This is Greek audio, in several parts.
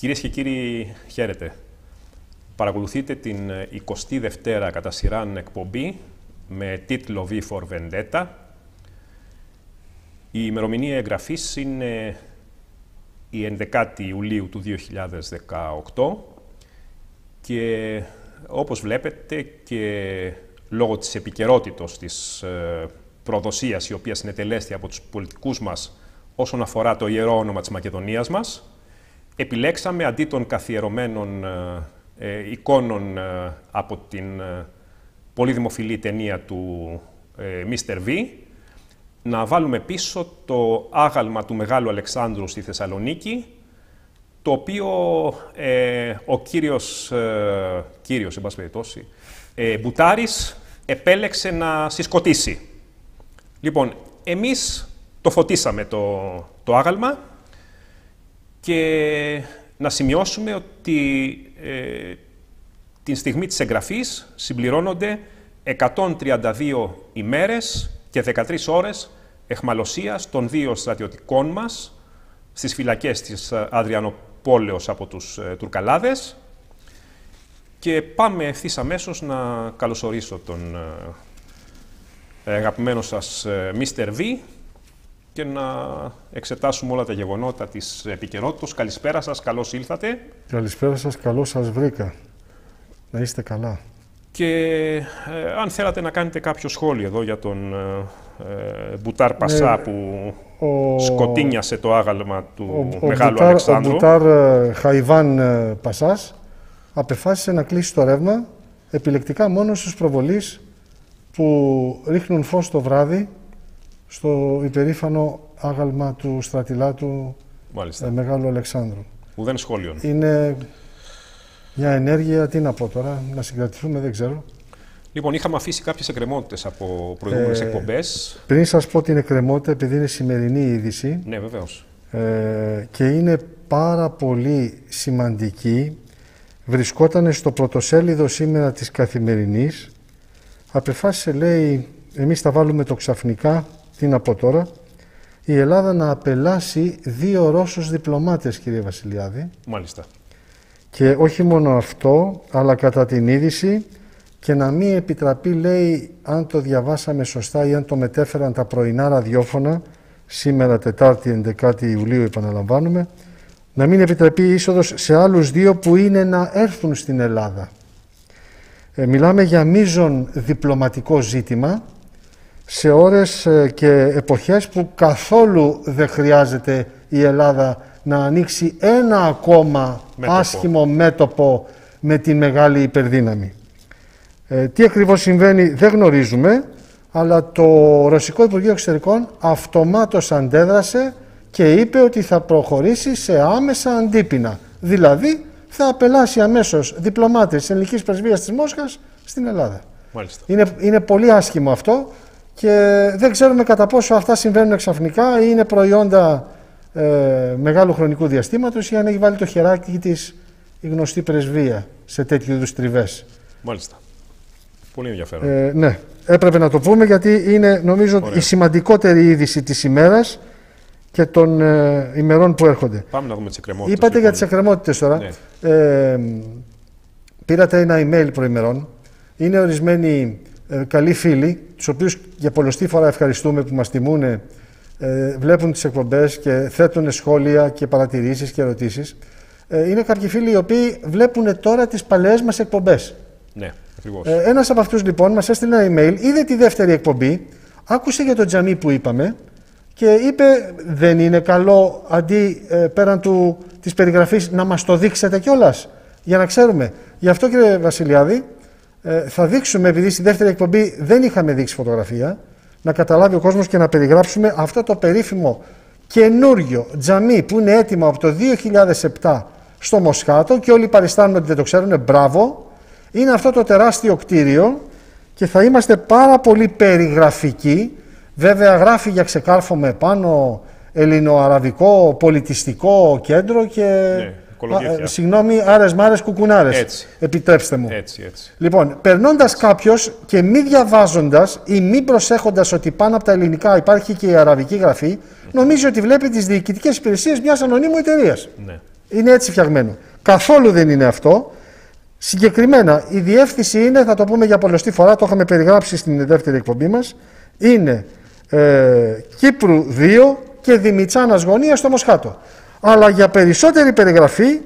Κυρίες και κύριοι, χαίρετε. Παρακολουθείτε την 22η κατά σειράν εκπομπή με τίτλο V for Vendetta. Η ημερομηνία εγγραφής είναι η 11η Ιουλίου του 2018 και όπως βλέπετε και λόγω της επικαιρότητος της προδοσίας η οποία συνετελέστη από τους πολιτικούς μας όσον αφορά το ιερό όνομα της Μακεδονίας μας, επιλέξαμε αντί των καθιερωμένων εικόνων από την πολύ δημοφιλή ταινία του Mr. V, να βάλουμε πίσω το άγαλμα του Μεγάλου Αλεξάνδρου στη Θεσσαλονίκη, το οποίο ο κύριος εν πάση περιπτώσει, Μπουτάρης επέλεξε να συσκοτήσει. Λοιπόν, εμείς το φωτίσαμε το άγαλμα και να σημειώσουμε ότι την στιγμή της εγγραφής συμπληρώνονται 132 ημέρες και 13 ώρες εχμαλωσίας των δύο στρατιωτικών μας στις φυλακές της Αδριανοπόλεως από τους Τουρκαλάδες. Και πάμε ευθύς αμέσως να καλωσορίσω τον αγαπημένο σας Mr. V και να εξετάσουμε όλα τα γεγονότα της επικαιρότητας. Καλησπέρα σας, καλώς ήλθατε. Καλησπέρα σας, καλώς σας βρήκα. Να είστε καλά. Και αν θέλατε να κάνετε κάποιο σχόλιο εδώ για τον Μπουτάρ Πασά που σκοτίνιασε το άγαλμα του Μεγάλου Αλεξάνδρου. Ο Μπουτάρ Χαϊβάν Πασάς απεφάσισε να κλείσει το ρεύμα επιλεκτικά μόνο στους προβολείς που ρίχνουν φως το βράδυ στο υπερήφανο άγαλμα του στρατιλάτου Μεγάλου Αλεξάνδρου. Ουδέν σχόλιο. Είναι μια ενέργεια, τι να πω τώρα, να συγκρατηθούμε, δεν ξέρω. Λοιπόν, είχαμε αφήσει κάποιες εκκρεμότητες από προηγούμενες εκπομπές. Πριν σας πω την εκκρεμότητα, επειδή είναι σημερινή είδηση. Ναι, βεβαίως. Και είναι πάρα πολύ σημαντική. Βρισκόταν στο πρωτοσέλιδο σήμερα της Καθημερινής. Απεφάσισε, λέει, εμείς θα βάλουμε το ξαφνικά, τι να πω τώρα, η Ελλάδα να απελάσει 2 Ρώσους διπλωμάτες, κύριε Βασιλιάδη. Μάλιστα. Και όχι μόνο αυτό, αλλά κατά την είδηση και να μην επιτραπεί, λέει, αν το διαβάσαμε σωστά ή αν το μετέφεραν τα πρωινά ραδιόφωνα, σήμερα Τετάρτη 11η Ιουλίου επαναλαμβάνουμε, να μην επιτραπεί είσοδος σε άλλους 2 που είναι να έρθουν στην Ελλάδα. Μιλάμε για μείζον διπλωματικό ζήτημα σε ώρες και εποχές που καθόλου δεν χρειάζεται η Ελλάδα να ανοίξει ένα ακόμα άσχημο μέτωπο με τη μεγάλη υπερδύναμη. Τι ακριβώς συμβαίνει δεν γνωρίζουμε, αλλά το Ρωσικό Υπουργείο Εξωτερικών αυτομάτως αντέδρασε και είπε ότι θα προχωρήσει σε άμεσα αντίπεινα. Δηλαδή θα απελάσει αμέσως διπλωμάτες της ελληνικής πρεσβείας της Μόσχας στην Ελλάδα. Μάλιστα. Είναι πολύ άσχημο αυτό και δεν ξέρουμε κατά πόσο αυτά συμβαίνουν ξαφνικά ή είναι προϊόντα μεγάλου χρονικού διαστήματος ή αν έχει βάλει το χεράκι της η γνωστή πρεσβεία σε τέτοιου είδους τριβές. Μάλιστα. Πολύ ενδιαφέρον. Ναι, έπρεπε να το πούμε γιατί είναι νομίζω η σημαντικότερη είδηση της ημέρας και των ημερών που έρχονται. Πάμε να δούμε τις εκκρεμότητες. Είπατε λοιπόν για τις εκκρεμότητες τώρα. Ναι. Πήρατε ένα email προημερών. Είναι ορισμένοι καλοί φίλοι, τους οποίους για πολλοστή φορά ευχαριστούμε που μας τιμούν, βλέπουν τις εκπομπές και θέτουν σχόλια και παρατηρήσεις και ερωτήσεις. Είναι κάποιοι φίλοι οι οποίοι βλέπουν τώρα τις παλαιές μας εκπομπές. Ναι, ακριβώς. Ένας από αυτούς λοιπόν μας έστειλε ένα email, είδε τη δεύτερη εκπομπή, άκουσε για το τζαμί που είπαμε και είπε δεν είναι καλό αντί πέραν της περιγραφής να μας το δείξετε κιόλας για να ξέρουμε. Γι' αυτό κύριε Βασιλιάδη θα δείξουμε, επειδή στη δεύτερη εκπομπή δεν είχαμε δείξει φωτογραφία, να καταλάβει ο κόσμος και να περιγράψουμε αυτό το περίφημο καινούριο τζαμί που είναι έτοιμο από το 2007 στο Μοσχάτο και όλοι παριστάνουν ότι δεν το ξέρουν, μπράβο. Είναι αυτό το τεράστιο κτίριο και θα είμαστε πάρα πολύ περιγραφικοί. Βέβαια γράφει για ξεκάρφωμα επάνω ελληνοαραβικό πολιτιστικό κέντρο και συγγνώμη, άρες μάρες κουκουνάρες. Έτσι. Επιτρέψτε μου. Έτσι. Λοιπόν, περνώντας κάποιος και μη διαβάζοντας ή μη προσέχοντας ότι πάνω από τα ελληνικά υπάρχει και η αραβική γραφή, νομίζει ότι βλέπει τις διοικητικές υπηρεσίες μιας ανωνύμου εταιρείας. Ναι. Είναι έτσι φτιαγμένο. Καθόλου δεν είναι αυτό. Συγκεκριμένα, η διεύθυνση είναι, θα το πούμε για πολλωστή φορά, το είχαμε περιγράψει στην δεύτερη εκπομπή μας, είναι Κύπρου 2 και Δημητσάνας Γωνία στο Μοσχάτο. Αλλά για περισσότερη περιγραφή,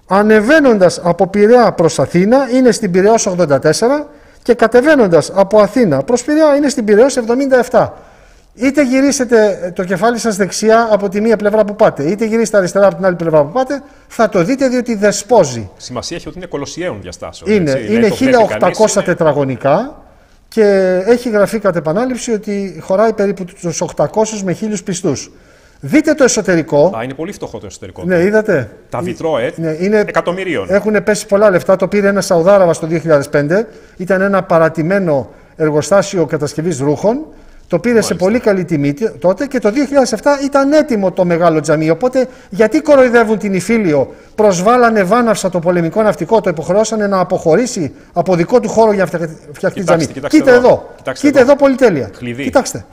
ανεβαίνοντας από Πειραιά προς Αθήνα, είναι στην Πειραιώς 84 και κατεβαίνοντας από Αθήνα προς Πειραιά είναι στην Πειραιώς 77. Είτε γυρίσετε το κεφάλι σας δεξιά από τη μία πλευρά που πάτε, είτε γυρίσετε αριστερά από την άλλη πλευρά που πάτε, θα το δείτε διότι δεσπόζει. Σημασία έχει ότι είναι κολοσιαίων διαστάσεων. Είναι 1800 τετραγωνικά και έχει γραφεί κατ' επανάληψη ότι χωράει περίπου τους 800 με 1000 πιστούς. Δείτε το εσωτερικό. Είναι πολύ φτωχό το εσωτερικό. Ναι, είδατε. Τα βιτρό, εκατομμυρίων. Έχουν πέσει πολλά λεφτά. Το πήρε ένα Σαουδάραβας το 2005. Ήταν ένα παρατημένο εργοστάσιο κατασκευής ρούχων. Το πήρε σε πολύ καλή τιμή τότε και το 2007 ήταν έτοιμο το μεγάλο τζαμί. Οπότε γιατί κοροϊδεύουν την Ιφίλιο, προσβάλανε βάναυσα το πολεμικό ναυτικό, το υποχρεώσανε να αποχωρήσει από δικό του χώρο για να φτιαχτεί τζαμί. Κοίτα εδώ πολυτέλεια. Κοιτάξτε.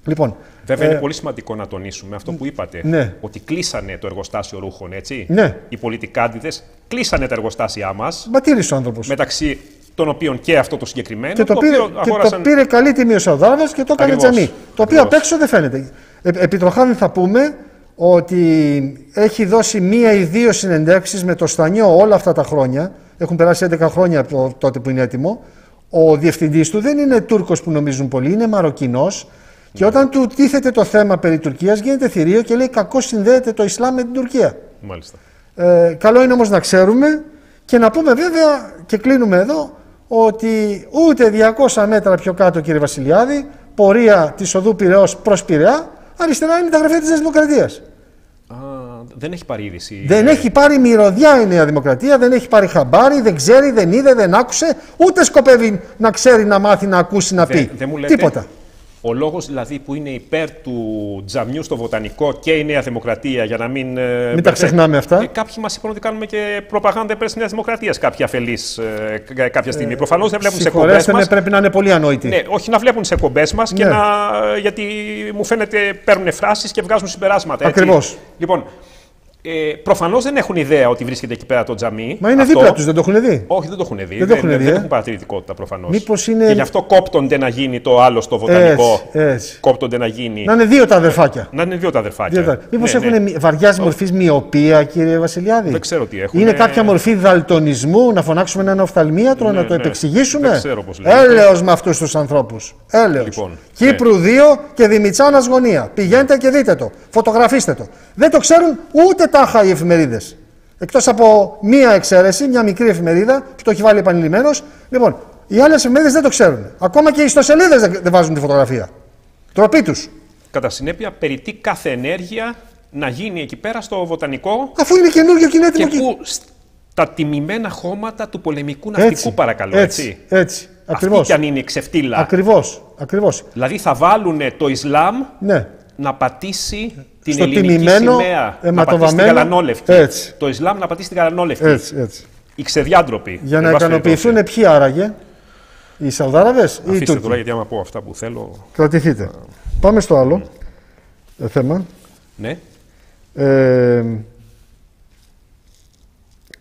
Λοιπόν, βέβαια είναι πολύ σημαντικό να τονίσουμε αυτό που είπατε. Ναι. Ότι κλείσανε το εργοστάσιο ρούχων, έτσι. Ναι. Οι πολιτικάντιδες κλείσανε τα εργοστάσια μας. Μπατήρησε ο άνθρωπος. Μεταξύ των οποίων και αυτό το συγκεκριμένο. Και το πήρε καλή τιμή ο Σαουδάραβας και το έκανε τζαμί. Το οποίο απ' έξω δεν φαίνεται. Επιτροχάδη θα πούμε ότι έχει δώσει 1 ή 2 συνεντεύξεις με το Στανιό όλα αυτά τα χρόνια. Έχουν περάσει 11 χρόνια από τότε που είναι έτοιμο. Ο διευθυντής του δεν είναι Τούρκος που νομίζουν πολλοί, είναι Μαροκινός. Και όταν του τίθεται το θέμα περί Τουρκίας, γίνεται θηρίο και λέει κακώς συνδέεται το Ισλάμ με την Τουρκία. Μάλιστα. Καλό είναι όμως να ξέρουμε και να πούμε βέβαια, και κλείνουμε εδώ, ότι ούτε 200 μέτρα πιο κάτω, κύριε Βασιλιάδη, πορεία της οδού Πειραιώς προς Πειραιά, αριστερά είναι τα γραφεία της Νέας Δημοκρατίας. Δεν έχει πάρει είδηση. Δεν έχει πάρει μυρωδιά η Νέα Δημοκρατία, δεν έχει πάρει χαμπάρι, δεν ξέρει, δεν είδε, δεν άκουσε, ούτε σκοπεύει να ξέρει, να μάθει, να ακούσει, να πει. Δεν μου λέτε, τίποτα. Ο λόγος δηλαδή που είναι υπέρ του τζαμιού στο Βοτανικό και η Νέα Δημοκρατία, για να μην τα ξεχνάμε αυτά. Κάποιοι μας είπαν ότι κάνουμε και προπαγάνδα υπέρ της Νέας Δημοκρατίας. Κάποιοι αφελείς κάποια στιγμή. Προφανώς δεν βλέπουν σε εκπομπές μας. Πρέπει να είναι πολύ ανόητοι. Ναι, όχι να βλέπουν σε εκπομπές μας, ναι. Γιατί μου φαίνεται παίρνουν φράσεις και βγάζουν συμπεράσματα. Ακριβώς. Λοιπόν, προφανώς δεν έχουν ιδέα ότι βρίσκεται εκεί πέρα το τζαμί. Μα είναι δίπλα τους, δεν το έχουν δει. Όχι, δεν το έχουν δει. Δεν έχουν παρατηρητικότητα προφανώς. Μήπως είναι... Και γι' αυτό κόπτονται να γίνει το άλλο στο Βοτανικό. Έτσι. Κόπτονται να γίνει. Να είναι 2 τα αδερφάκια. Να είναι 2 τα αδερφάκια. Μήπως έχουν βαριά μορφή μοιοπία, κύριε Βασιλιάδη. Δεν ξέρω τι έχουν. Είναι κάποια μορφή δαλτονισμού, να φωνάξουμε έναν οφθαλμίατρο, να το επεξηγήσουμε. Δεν ξέρω πώς λέγεται. Έλεος με αυτούς τους ανθρώπους. Έλεος. Λοιπόν, Κύπρου 2 και Δημητσάνας Γωνία. Πηγαίνετε και δείτε το. Φωτογραφίστε το. Δεν το ξέρουν ούτε τάχα οι εφημερίδες. Εκτός από μία εξαίρεση, μια μικρή εφημερίδα που το έχει βάλει επανειλημμένος. Λοιπόν, οι άλλες εφημερίδες δεν το ξέρουν. Ακόμα και οι ιστοσελίδες δεν βάζουν τη φωτογραφία. Τροπή τους. Κατά συνέπεια, περιττεί κάθε ενέργεια να γίνει εκεί πέρα στο Βοτανικό. Αφού είναι καινούργιο και είναι έτοιμο. Και που στα τιμημένα χώματα του πολεμικού ναυτικού, παρακαλώ. Έτσι. Ακριβώς. Αυτή κι αν είναι η ξεφτύλα. Ακριβώς. Δηλαδή θα βάλουν το Ισλάμ να πατήσει την ελληνική σημαία, να πατήσει την γαλανόλευκη. Το Ισλάμ να πατήσει την γαλανόλευκη. Έτσι. Οι ξεδιάντροποι. Για να ικανοποιηθούν ποιοι άραγε, οι Σαουδάραβες ή οι Τούρκοι. Αφήστε τώρα, γιατί άμα πω αυτά που θέλω... Κρατηθείτε. Πάμε στο άλλο θέμα. Ναι.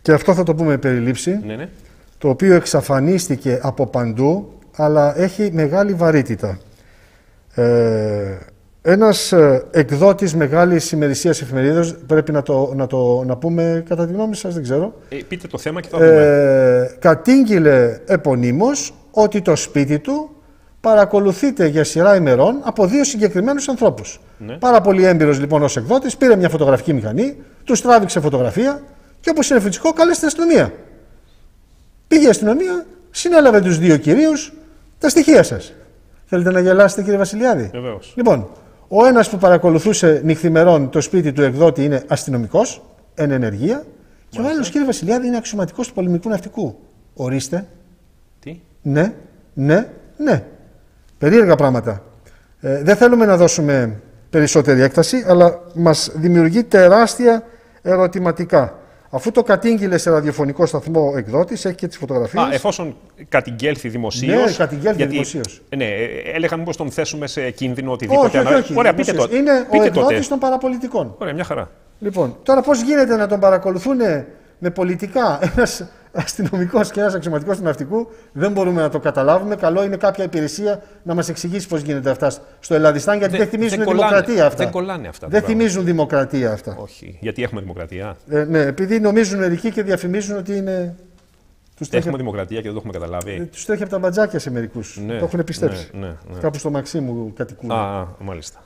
Και αυτό θα το πούμε περιλήψη. Ναι. Το οποίο εξαφανίστηκε από παντού, αλλά έχει μεγάλη βαρύτητα. Ένας εκδότης μεγάλης ημερησίας εφημερίδας, πρέπει να πούμε κατά τη γνώμη σας, δεν ξέρω. Πείτε το θέμα και θα δούμε. Κατήγγειλε επωνύμως ότι το σπίτι του παρακολουθείται για σειρά ημερών από 2 συγκεκριμένους ανθρώπους. Ναι. Πάρα πολύ έμπειρος λοιπόν ως εκδότης, πήρε μια φωτογραφική μηχανή, τους τράβηξε φωτογραφία και όπως είναι φυσικό κάλεσε την αστυνομία. Πήγε η αστυνομία, συνέλαβε τους 2 κυρίους, τα στοιχεία σας. Θέλετε να γελάσετε, κύριε Βασιλιάδη? Βεβαίως. Λοιπόν, ο ένας που παρακολουθούσε νυχθημερών το σπίτι του εκδότη είναι αστυνομικός, εν ενεργεία, και ο άλλος, κύριε Βασιλιάδη, είναι αξιωματικός του πολεμικού ναυτικού. Ορίστε. Τι? Ναι. Περίεργα πράγματα. Δεν θέλουμε να δώσουμε περισσότερη έκταση, αλλά μας δημιουργεί τεράστια ερωτηματικά. Αφού το κατήγγειλε σε ραδιοφωνικό σταθμό εκδότης, έχει και τις φωτογραφίες. Εφόσον κατηγγέλθει δημοσίως. Ναι, κατηγγέλθει δημοσίως. Ναι, έλεγα μήπως τον θέσουμε σε κίνδυνο οτιδήποτε. Όχι. Ωραία, πείτε τότε. Είναι ο εκδότης των παραπολιτικών. Ωραία, μια χαρά. Λοιπόν, τώρα πώς γίνεται να τον παρακολουθούν με πολιτικά ένας αστυνομικός και ένας αξιωματικός του ναυτικού, δεν μπορούμε να το καταλάβουμε. Καλό είναι κάποια υπηρεσία να μας εξηγήσει πώς γίνεται αυτά στο Ελλαδιστάν, γιατί δεν θυμίζουν δημοκρατία αυτά. Δεν κολλάνε αυτά. Δεν θυμίζουν δημοκρατία αυτά. Όχι. Γιατί έχουμε δημοκρατία. Ναι, επειδή νομίζουν μερικοί και διαφημίζουν ότι είναι. Έχουμε δημοκρατία και δεν το έχουμε καταλάβει. Τους τρέχει από τα μπατζάκια σε μερικούς. Ναι, το έχουν πιστέψει. Ναι. Κάπου στο Μαξίμου κατοικούν. Μάλιστα.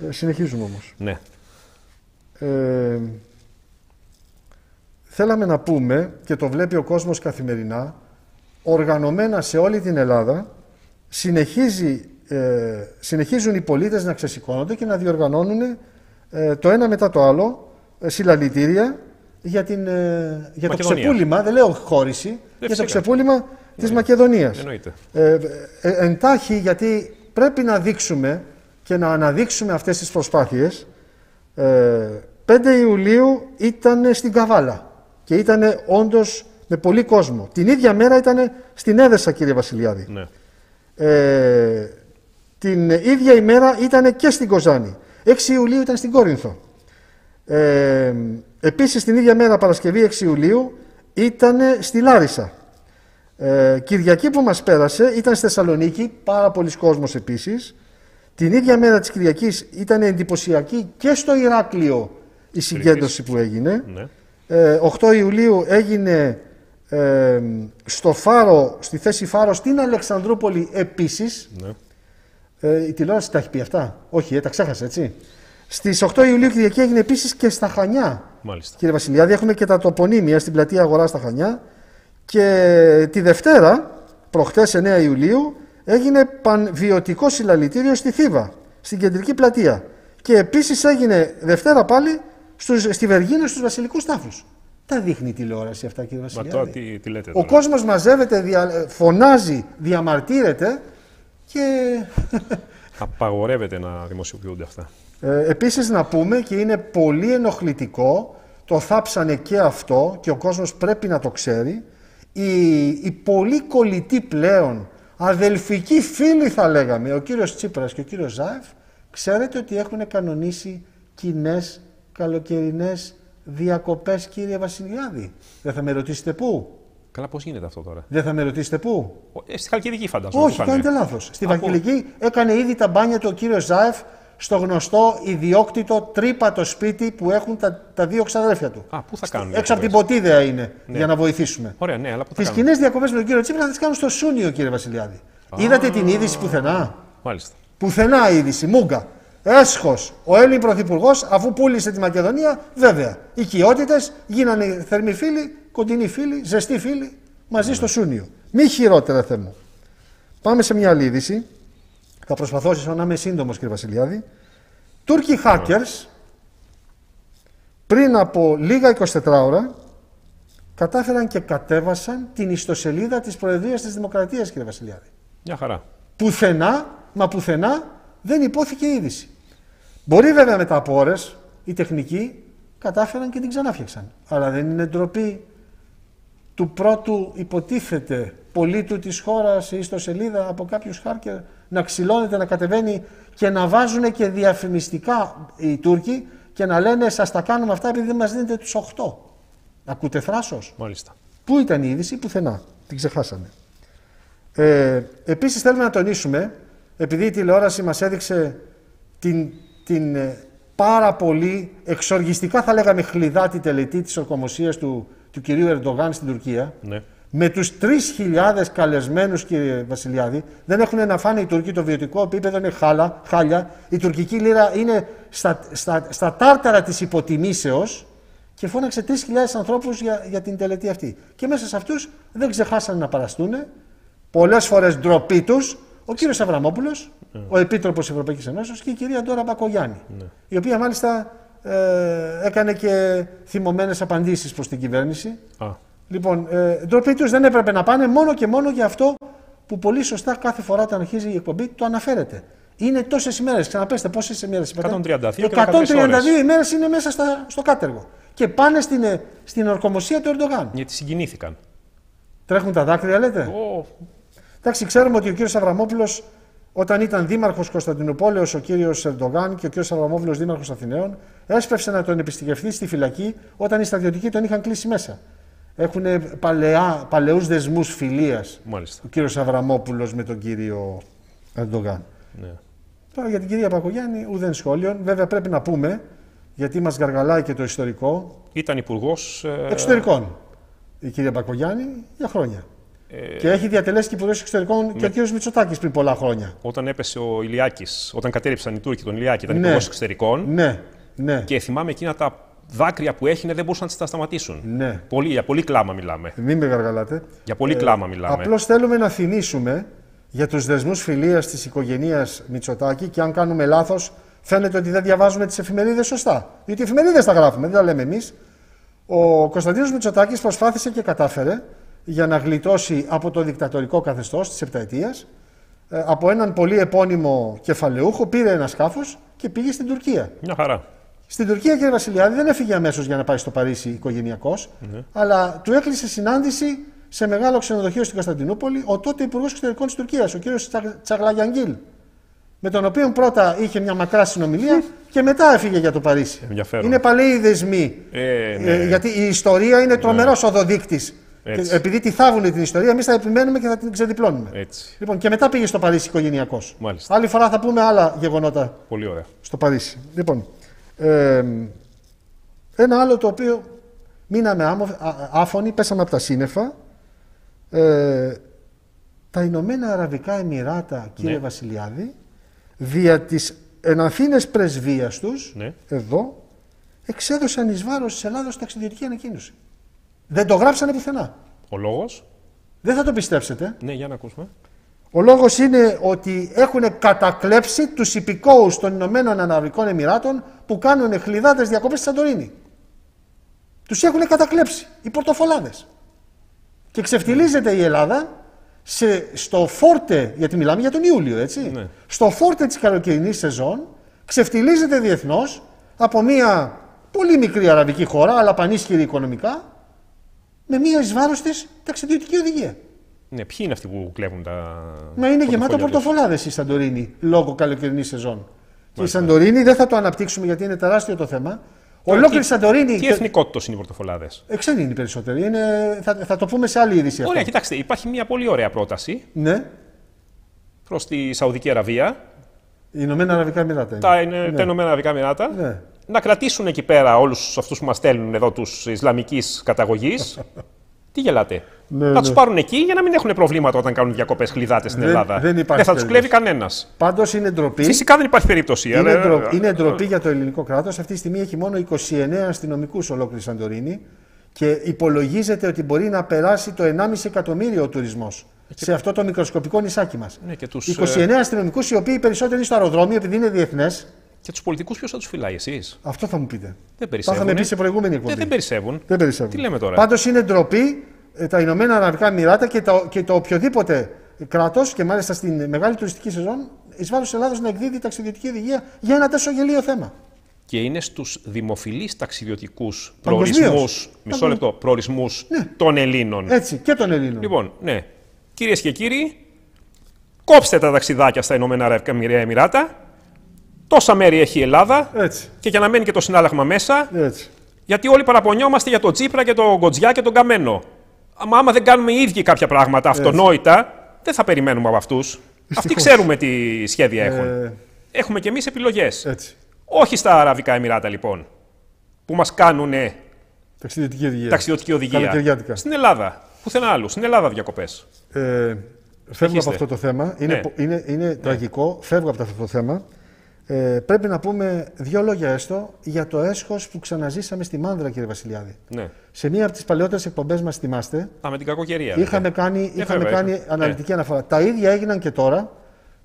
Συνεχίζουμε όμως. Ναι. Θέλαμε να πούμε, και το βλέπει ο κόσμος καθημερινά, οργανωμένα σε όλη την Ελλάδα, συνεχίζουν οι πολίτες να ξεσηκώνονται και να διοργανώνουν το ένα μετά το άλλο συλλαλητήρια για το ξεπούλημα, δεν λέω χώριση, για το ξεπούλημα της Μακεδονίας. Εντάχει, γιατί πρέπει να δείξουμε και να αναδείξουμε αυτές τις προσπάθειες. 5 Ιουλίου ήταν στην Καβάλα και ήταν όντως με πολύ κόσμο. Την ίδια μέρα ήταν στην Έδεσα, κύριε Βασιλιάδη. Ναι. Την ίδια ημέρα ήταν και στην Κοζάνη. 6 Ιουλίου ήταν στην Κόρινθο. Επίσης την ίδια μέρα, Παρασκευή 6 Ιουλίου, ήταν στη Λάρισα. Κυριακή που μας πέρασε ήταν στη Θεσσαλονίκη, πάρα πολλοί κόσμος επίσης. Την ίδια μέρα της Κυριακής ήταν εντυπωσιακή και στο Ηράκλειο η συγκέντρωση που έγινε. Ναι. 8 Ιουλίου έγινε στο Φάρο, στη θέση Φάρο, στην Αλεξανδρούπολη επίσης. Ναι. Η τηλεόραση τα έχει πει αυτά. Όχι, τα ξέχασε, έτσι. Στις 8 Ιουλίου Κυριακή έγινε επίσης και στα Χανιά. Μάλιστα. Κύριε Βασιλιάδη, έχουμε και τα τοπονύμια στην πλατεία Αγορά στα Χανιά. Και τη Δευτέρα, προχτές 9 Ιουλίου, έγινε πανβιωτικό συλλαλητήριο στη Θήβα, στην κεντρική πλατεία. Και επίσης έγινε Δευτέρα πάλι στη Βεργίνα, στους Βασιλικούς Τάφους. Τα δείχνει η τηλεόραση αυτά, κύριε Βασιλιάδη. Μα τώρα τι λέτε τώρα. Ο κόσμος μαζεύεται, φωνάζει, διαμαρτύρεται και... Απαγορεύεται να δημοσιοποιούνται αυτά. Επίσης να πούμε, και είναι πολύ ενοχλητικό, το θάψανε και αυτό και ο κόσμος πρέπει να το ξέρει, οι πολύ κολλητοί πλέον, αδελφικοί φίλοι θα λέγαμε, ο κύριος Τσίπρας και ο κύριος Ζάεφ, ξέρετε ότι έχουν κανονίσει κοινές καλοκαιρινές διακοπές, κύριε Βασιλιάδη. Δεν θα με ρωτήσετε πού. Καλά, πώς γίνεται αυτό τώρα. Δεν θα με ρωτήσετε πού. Στη Χαλκιδική φαντάζομαι. Όχι, κάνετε λάθος. Στη Χαλκιδική έκανε ήδη τα μπάνια του ο κύριος Ζάεφ στο γνωστό ιδιόκτητο τρύπατο σπίτι που έχουν τα δύο ξαδέρφια του. Πού θα κάνουν. Έξω από την Ποτίδεα είναι, για να βοηθήσουμε. Ωραία, ναι, αλλά πού θα τις κοινές διακοπές με τον κύριο Τσίπρα θα τις κάνουν στο Σούνιο, κύριε Βασιλιάδη. Είδατε την είδηση πουθενά. Μάλιστα. Πουθενά είδηση. Μούγκα. Έσχος ο Έλλην Πρωθυπουργός, αφού πούλησε τη Μακεδονία, βέβαια. Οι οικειότητες γίνανε θερμοί φίλοι, κοντινοί φίλοι, ζεστοί φίλοι, μαζί στο Σούνιο. Μη χειρότερα, Θεέ μου. Πάμε σε μια άλλη είδηση. Θα προσπαθήσω να είμαι σύντομος, κύριε Βασιλιάδη. Τούρκοι hackers πριν από λίγα 24 ώρα κατάφεραν και κατέβασαν την ιστοσελίδα της Προεδρίας της Δημοκρατίας, κύριε Βασιλιάδη. Μια χαρά. Πουθενά, μα πουθενά δεν υπόθηκε είδηση. Μπορεί βέβαια μετά από ώρες οι τεχνικοί κατάφεραν και την ξανάφτιαξαν. Αλλά δεν είναι ντροπή του πρώτου υποτίθεται πολίτου της χώρας η ιστοσελίδα από κάποιους hacker να ξυλώνεται, να κατεβαίνει και να βάζουν και διαφημιστικά οι Τούρκοι και να λένε σας τα κάνουμε αυτά επειδή δεν μας δίνετε τους 8. Ακούτε θράσος. Μάλιστα. Πού ήταν η είδηση, πουθενά. Την ξεχάσαμε. Επίσης θέλουμε να τονίσουμε, επειδή η τηλεόραση μας έδειξε την πάρα πολύ εξοργιστικά θα λέγαμε χλιδάτη τελετή της ορκομοσίας του κυρίου Ερντογάν στην Τουρκία, ναι. Με τους 3.000 καλεσμένους, κύριε Βασιλιάδη, δεν έχουν να φάνε οι Τούρκοι, το βιωτικό επίπεδο είναι χάλια, η τουρκική λίρα είναι στα τάρταρα της υποτιμήσεως και φώναξε 3.000 ανθρώπους για την τελετή αυτή. Και μέσα σε αυτούς δεν ξεχάσανε να παραστούν, πολλές φορές ντροπή τους, ο κύριος Αβραμόπουλος, ο Επίτροπος Ευρωπαϊκής Ενώσεως και η κυρία Ντόρα Μπακογιάννη, η οποία μάλιστα έκανε και θυμωμένες απαντήσεις προς την κυβέρνηση. Λοιπόν, ντροπή τους, δεν έπρεπε να πάνε μόνο και μόνο για αυτό που πολύ σωστά κάθε φορά όταν αρχίζει η εκπομπή το αναφέρεται. Είναι τόσες ημέρες, ξαναπέστε πόσες ημέρες είπατε. 132 ημέρες είναι μέσα στο κάτεργο. Και πάνε στην ορκομοσία του Ερντογάν. Γιατί συγκινήθηκαν. Τρέχουν τα δάκρυα, λέτε. Εντάξει, ξέρουμε ότι ο κύριος Αβραμόπουλος Όταν ήταν δήμαρχος Κωνσταντινουπόλεως ο κύριος Ερντογάν και ο κύριος Αβραμόπουλος δήμαρχος Αθηναίων, έσπευσε να τον επισκεφθεί στη φυλακή όταν οι στρατιωτικοί τον είχαν κλείσει μέσα. Έχουν παλαιούς δεσμούς φιλίας ο κύριος Αβραμόπουλος με τον κύριο Ερντογάν. Ναι. Τώρα για την κυρία Μπακογιάννη ουδέν σχόλιον. Βέβαια πρέπει να πούμε, γιατί μας γαργαλάει και το ιστορικό. Ήταν υπουργός εξωτερικών η κυρία Μπακογιάννη για χρόνια. Και έχει διατελέσει και υπουργός εξωτερικών και ο κύριος Μητσοτάκης πριν πολλά χρόνια. Όταν έπεσε ο Ηλιάκης, όταν κατέληψαν οι Τούρκοι τον Ηλιάκη, ήταν υπουργός εξωτερικών. Ναι, ναι. Και θυμάμαι εκείνα τα δάκρυα που έχινε δεν μπορούσαν να τα σταματήσουν. Ναι. Για πολύ κλάμα μιλάμε. Μην με γαργαλάτε. Για πολύ κλάμα μιλάμε. Απλώς θέλουμε να θυμίσουμε για τους δεσμούς φιλίας της οικογένειας Μητσοτάκη και αν κάνουμε λάθος, φαίνεται ότι δεν διαβάζουμε τις εφημερίδες σωστά. Γιατί οι εφημερίδες τα γράφουμε, δεν τα λέμε εμείς. Ο Κωνσταντίνος Μητσοτάκης προσπάθησε και κατάφερε για να γλιτώσει από το δικτατορικό καθεστώς της επταετίας. Από έναν πολύ επώνυμο κεφαλαιούχο πήρε ένα σκάφος και πήγε στην Τουρκία. Μια χαρά. Στην Τουρκία, κύριε Βασιλιάδη, δεν έφυγε αμέσως για να πάει στο Παρίσι οικογενειακός, αλλά του έκλεισε συνάντηση σε μεγάλο ξενοδοχείο στην Κωνσταντινούπολη ο τότε υπουργός εξωτερικών της Τουρκίας, ο κύριος Τσαγλαγιαγγίλ, με τον οποίο πρώτα είχε μια μακρά συνομιλία και μετά έφυγε για το Παρίσι. Είναι παλαιοί δεσμοί. Γιατί η ιστορία είναι τρομερός οδοδείκτης. Επειδή τη θάβουν την ιστορία, εμείς θα επιμένουμε και θα την ξεδιπλώνουμε. Έτσι. Λοιπόν, και μετά πήγε στο Παρίσι οικογενειακός. Μάλιστα. Άλλη φορά θα πούμε άλλα γεγονότα. Πολύ ωραία. Στο Παρίσι. Λοιπόν, ένα άλλο το οποίο μείναμε άφωνοι, πέσαμε από τα σύννεφα. Τα Ηνωμένα Αραβικά Εμιράτα, κύριε Βασιλιάδη, δια της εναθήνες πρεσβείας τους, εδώ, εξέδωσαν εις βάρος της Ελλάδος ταξιδιωτική ανακοίνωση. Δεν το γράψανε πουθενά. Ο λόγος? Δεν θα το πιστέψετε. Ναι, για να ακούσουμε. Ο λόγος είναι ότι έχουν κατακλέψει τους υπηκόους των Ηνωμένων Αραβικών Εμιράτων που κάνουν χλιδάτες διακοπές στη Σαντορίνη. Τους έχουν κατακλέψει οι πορτοφολάδες. Και ξεφτιλίζεται η Ελλάδα στο φόρτε, γιατί μιλάμε για τον Ιούλιο, έτσι. Ναι. Στο φόρτε της καλοκαιρινής σεζόν ξεφτιλίζεται διεθνώς από μια πολύ μικρή αραβική χώρα, αλλά πανίσχυρη οικονομικά, με μια εις βάρος της ταξιδιωτική οδηγία. Ναι, ποιοι είναι αυτοί που κλέβουν τα. Μα είναι γεμάτο πορτοφολάδες η Σαντορίνη λόγω καλοκαιρινής σεζόν. Και η Σαντορίνη δεν θα το αναπτύξουμε γιατί είναι τεράστιο το θέμα. Ολόκληρη Σαντορίνη. Τι εθνικότητα είναι οι πορτοφολάδες? Ξένοι είναι οι περισσότεροι. Θα το πούμε σε άλλη είδηση. Ωραία, κοιτάξτε, υπάρχει μια πολύ ωραία πρόταση. Ναι. Προς τη Σαουδική Αραβία. Οι Ηνωμένα Αραβικά Εμιράτα. Τα Ηνωμένα Αραβικά Εμιράτα. Ναι. Να κρατήσουν εκεί πέρα όλους αυτούς που μας στέλνουν εδώ τους Ισλαμικής καταγωγής. Τι γελάτε? Να τους πάρουν εκεί για να μην έχουν προβλήματα όταν κάνουν διακοπές χλιδάτες στην Ελλάδα. Δεν θα τους κλέβει κανένας. Πάντως είναι ντροπή. Φυσικά δεν υπάρχει περίπτωση. Είναι ντροπή για το ελληνικό κράτος. Αυτή τη στιγμή έχει μόνο 29 αστυνομικούς ολόκληρη Σαντορίνη και υπολογίζεται ότι μπορεί να περάσει το 1,5 εκατομμύριο ο τουρισμός σε αυτό το μικροσκοπικό νησάκι μας. 29 αστυνομικούς, οι οποίοι περισσότεροι είναι στο αεροδρόμιο επειδή είναι διεθνές. Και τους πολιτικούς ποιος θα τους φυλάει, εσείς? Αυτό θα μου πείτε. Δεν περισσεύουν. Τα είχαμε πει σε προηγούμενη εκπομπή. Δεν περισσεύουν. Τι λέμε τώρα? Πάντως είναι ντροπή τα Ηνωμένα Αραβικά Εμιράτα και το οποιοδήποτε κράτος, και μάλιστα στην μεγάλη τουριστική σεζόν, εις βάρος της Ελλάδος να εκδίδει ταξιδιωτική οδηγία για ένα τόσο γελίο θέμα. Και είναι στους δημοφιλείς ταξιδιωτικούς προορισμούς, μισό λεπτό, προορισμούς των Ελλήνων. Έτσι, και των Ελλήνων. Λοιπόν, ναι. Κυρίες και κύριοι, κόψτε τα ταξιδάκια στα Ηνωμένα Αραβικά Εμιράτα. Τόσα μέρη έχει η Ελλάδα. Έτσι. Και για να μένει και το συνάλλαγμα μέσα. Έτσι. Γιατί όλοι παραπονιόμαστε για τον Τσίπρα και τον Γκοτζιά και τον Καμένο. Άμα δεν κάνουμε οι ίδιοι κάποια πράγματα αυτονόητα, δεν θα περιμένουμε από αυτούς. Αυτοί ξέρουμε τι σχέδια έχουν. Έχουμε κι εμείς επιλογές. Έτσι. Όχι στα Αραβικά Εμιράτα λοιπόν, που μας κάνουν ταξιδιωτική οδηγία. Στην Ελλάδα. Πουθενά άλλου. Στην Ελλάδα διακοπές. Φεύγω από αυτό το θέμα. Είναι τραγικό. Φεύγω από αυτό το θέμα. Πρέπει να πούμε δύο λόγια έστω για το έσχος που ξαναζήσαμε στη Μάνδρα, κύριε Βασιλιάδη. Ναι. Σε μία από τις παλαιότερες εκπομπές μας, θυμάστε, με την κακοκαιρία. Είχαμε κάνει αναλυτική αναφορά. Τα ίδια έγιναν και τώρα.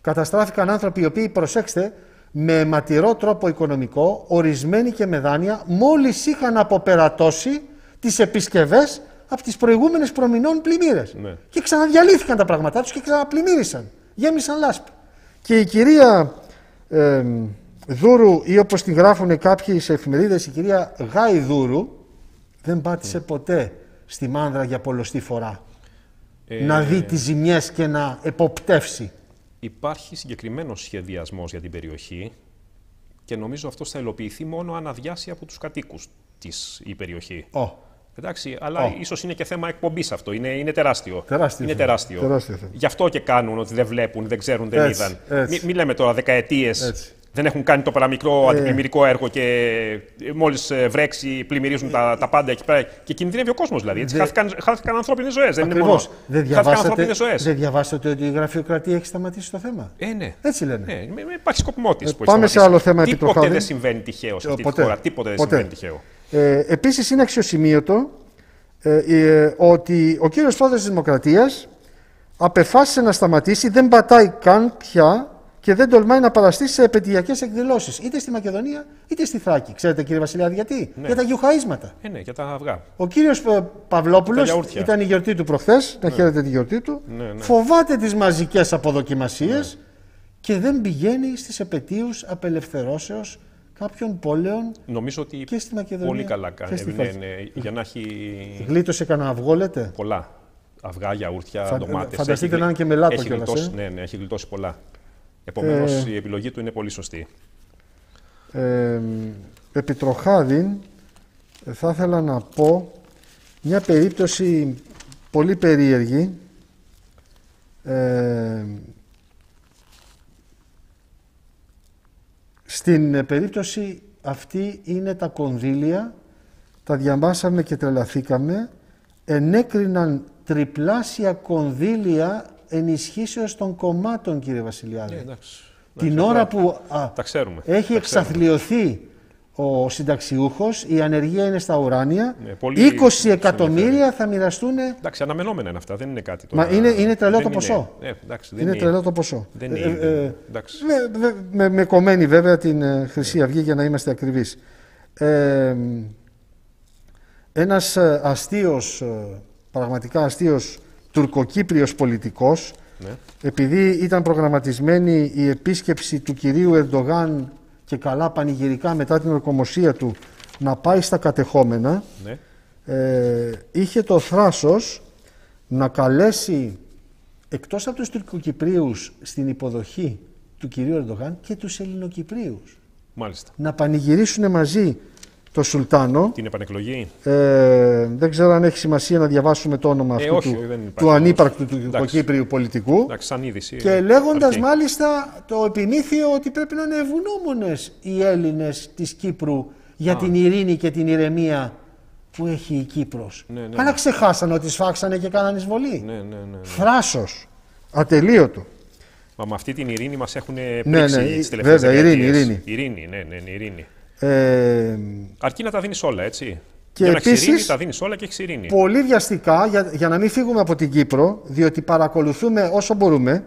Καταστράφηκαν άνθρωποι οι οποίοι, προσέξτε, με αιματηρό τρόπο οικονομικό, ορισμένοι και με δάνεια, μόλις είχαν αποπερατώσει τις επισκευές από τις προηγούμενες προμηνών πλημμύρες. Ναι. Και ξαναδιαλύθηκαν τα πράγματά τους και ξαναπλημμύρισαν. Γέμισαν λάσπη. Και η κυρία Δούρου, ή όπως την γράφουν κάποιοι σε εφημερίδες, η κυρία Γάη Δούρου, δεν πάτησε ποτέ στη Μάνδρα για πολλοστή φορά να δει τις ζημιές και να εποπτεύσει. Υπάρχει συγκεκριμένος σχεδιασμός για την περιοχή και νομίζω αυτός θα υλοποιηθεί μόνο αν αδειάσει από τους κατοίκους της η περιοχή. Εντάξει, αλλά ίσως είναι και θέμα εκπομπής αυτό. Είναι τεράστιο. Είναι τεράστιο. Γι' αυτό και κάνουν ότι δεν βλέπουν, δεν ξέρουν, δεν είδαν. Μην λέμε τώρα δεκαετίες. Δεν έχουν κάνει το παραμικρό αντιπλημμυρικό έργο και μόλις βρέξει, πλημμυρίζουν τα πάντα εκεί πέρα. Και κινδυνεύει ο κόσμος δηλαδή. Χάθηκαν ανθρώπινες ζωές. Δεν είναι μόνο. Δεν διαβάσατε ότι η γραφειοκρατία έχει σταματήσει το θέμα. Ναι. Έτσι λένε. Ναι, υπάρχει σκοπιμότης. Πάμε σε άλλο θέμα. Τίποτε δεν συμβαίνει τυχαίο σε αυτή τη χώρα. Τίποτε δεν συμβαίνει τυχαίο. Επίσης είναι αξιοσημείωτο ότι ο κύριος πρόεδρος της Δημοκρατίας απεφάσισε να σταματήσει, δεν πατάει καν πια και δεν τολμάει να παραστεί σε επαιτειακές εκδηλώσεις, είτε στη Μακεδονία είτε στη Θράκη. Ξέρετε, κύριε Βασιλιάδη, γιατί? Για τα γιουχαΐσματα. Ναι, για τα αυγά. Ο κύριος Παυλόπουλος, ήταν η γιορτή του προχθές, να χαίρετε τη γιορτή του, φοβάται τις μαζικές αποδοκιμασίες και δεν πηγαίνει στις επαιτίους απελευθερώσεως κάποιων πόλεων. Νομίζω ότι και στη Μακεδονία. Πολύ καλά κάνει. Για να έχει. Γλίτωσε κανένα αυγό, λέτε? Πολλά. Αυγά, γιαούρτια, ντομάτες. Φανταστείτε να είναι και μελάτο κιόλας. Ναι, έχει γλιτώσει πολλά. Επομένως η επιλογή του είναι πολύ σωστή. Επί τροχάδιν, θα ήθελα να πω μια περίπτωση πολύ περίεργη. Στην περίπτωση αυτή είναι τα κονδύλια, τα διαβάσαμε και τρελαθήκαμε, ενέκριναν τριπλάσια κονδύλια ενισχύσεως των κομμάτων, κύριε Βασιλιάδη. Την ώρα που έχει εξαθλιωθεί ο συνταξιούχος, η ανεργία είναι στα ουράνια, 20 εκατομμύρια θα μοιραστούν. Εντάξει, αναμενόμενα είναι αυτά, δεν είναι κάτι τώρα. Μα είναι τρελό το ποσό. Είναι τρελό το ποσό. Με κομμένη βέβαια την Χρυσή Αυγή, για να είμαστε ακριβείς. Ένας αστείος, πραγματικά αστείος τουρκοκύπριος πολιτικός, επειδή ήταν προγραμματισμένη η επίσκεψη του κυρίου Ερντογάν και καλά πανηγυρικά μετά την ορκομοσία του να πάει στα κατεχόμενα, είχε το θράσος να καλέσει εκτός από τους Τουρκοκυπρίους στην υποδοχή του κυρίου Ερντογάν και τους Ελληνοκυπρίους. Μάλιστα. Να πανηγυρίσουν μαζί το Σουλτάνο. Την επανεκλογή. Δεν ξέρω αν έχει σημασία να διαβάσουμε το όνομα αυτού του ανύπαρκτου τουρκοκύπριου πολιτικού. Εντάξει, σαν είδηση, και λέγοντας μάλιστα το επιμήθειο ότι πρέπει να είναι ευγνώμονες οι Έλληνες της Κύπρου για την ειρήνη και την ηρεμία που έχει η Κύπρος. Αλλά ξεχάσανε ότι σφάξανε και κάνανε εισβολή. Θράσος. Ατελείωτο. Μα με αυτή την ειρήνη μας έχουν πρίξει τις τελευταίες δεκαετίες. Ειρήνη. Αρκεί να τα δίνεις όλα, έτσι. Και για να επίσης, ξηρίνει, τα δίνεις όλα και έχει ειρήνη. Πολύ βιαστικά, για να μην φύγουμε από την Κύπρο, διότι παρακολουθούμε όσο μπορούμε,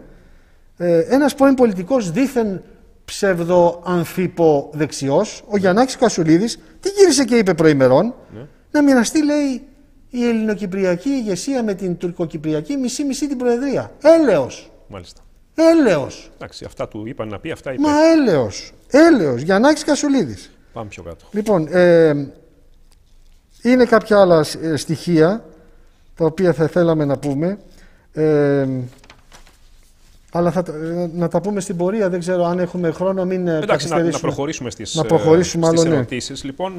ένας πρώην πολιτικός δήθεν ψευδοαμφιποδεξιός, ο Γιαννάκης Κασουλίδης, τι γύρισε και είπε προημερών, να μοιραστεί, λέει, η ελληνοκυπριακή ηγεσία με την τουρκοκυπριακή μισή-μισή την Προεδρία. Έλεος. Μάλιστα. Έλεος. Εντάξει, αυτά του είπαν να πει, αυτά είπε. Μα έλεος. Γιαννάκης Κασουλίδης. Πάμε πιο κάτω. Λοιπόν, είναι κάποια άλλα στοιχεία τα οποία θα θέλαμε να πούμε, αλλά να τα πούμε στην πορεία. Δεν ξέρω αν έχουμε χρόνο, μην καθυστερήσουμε. Να προχωρήσουμε στις ερωτήσεις. Λοιπόν,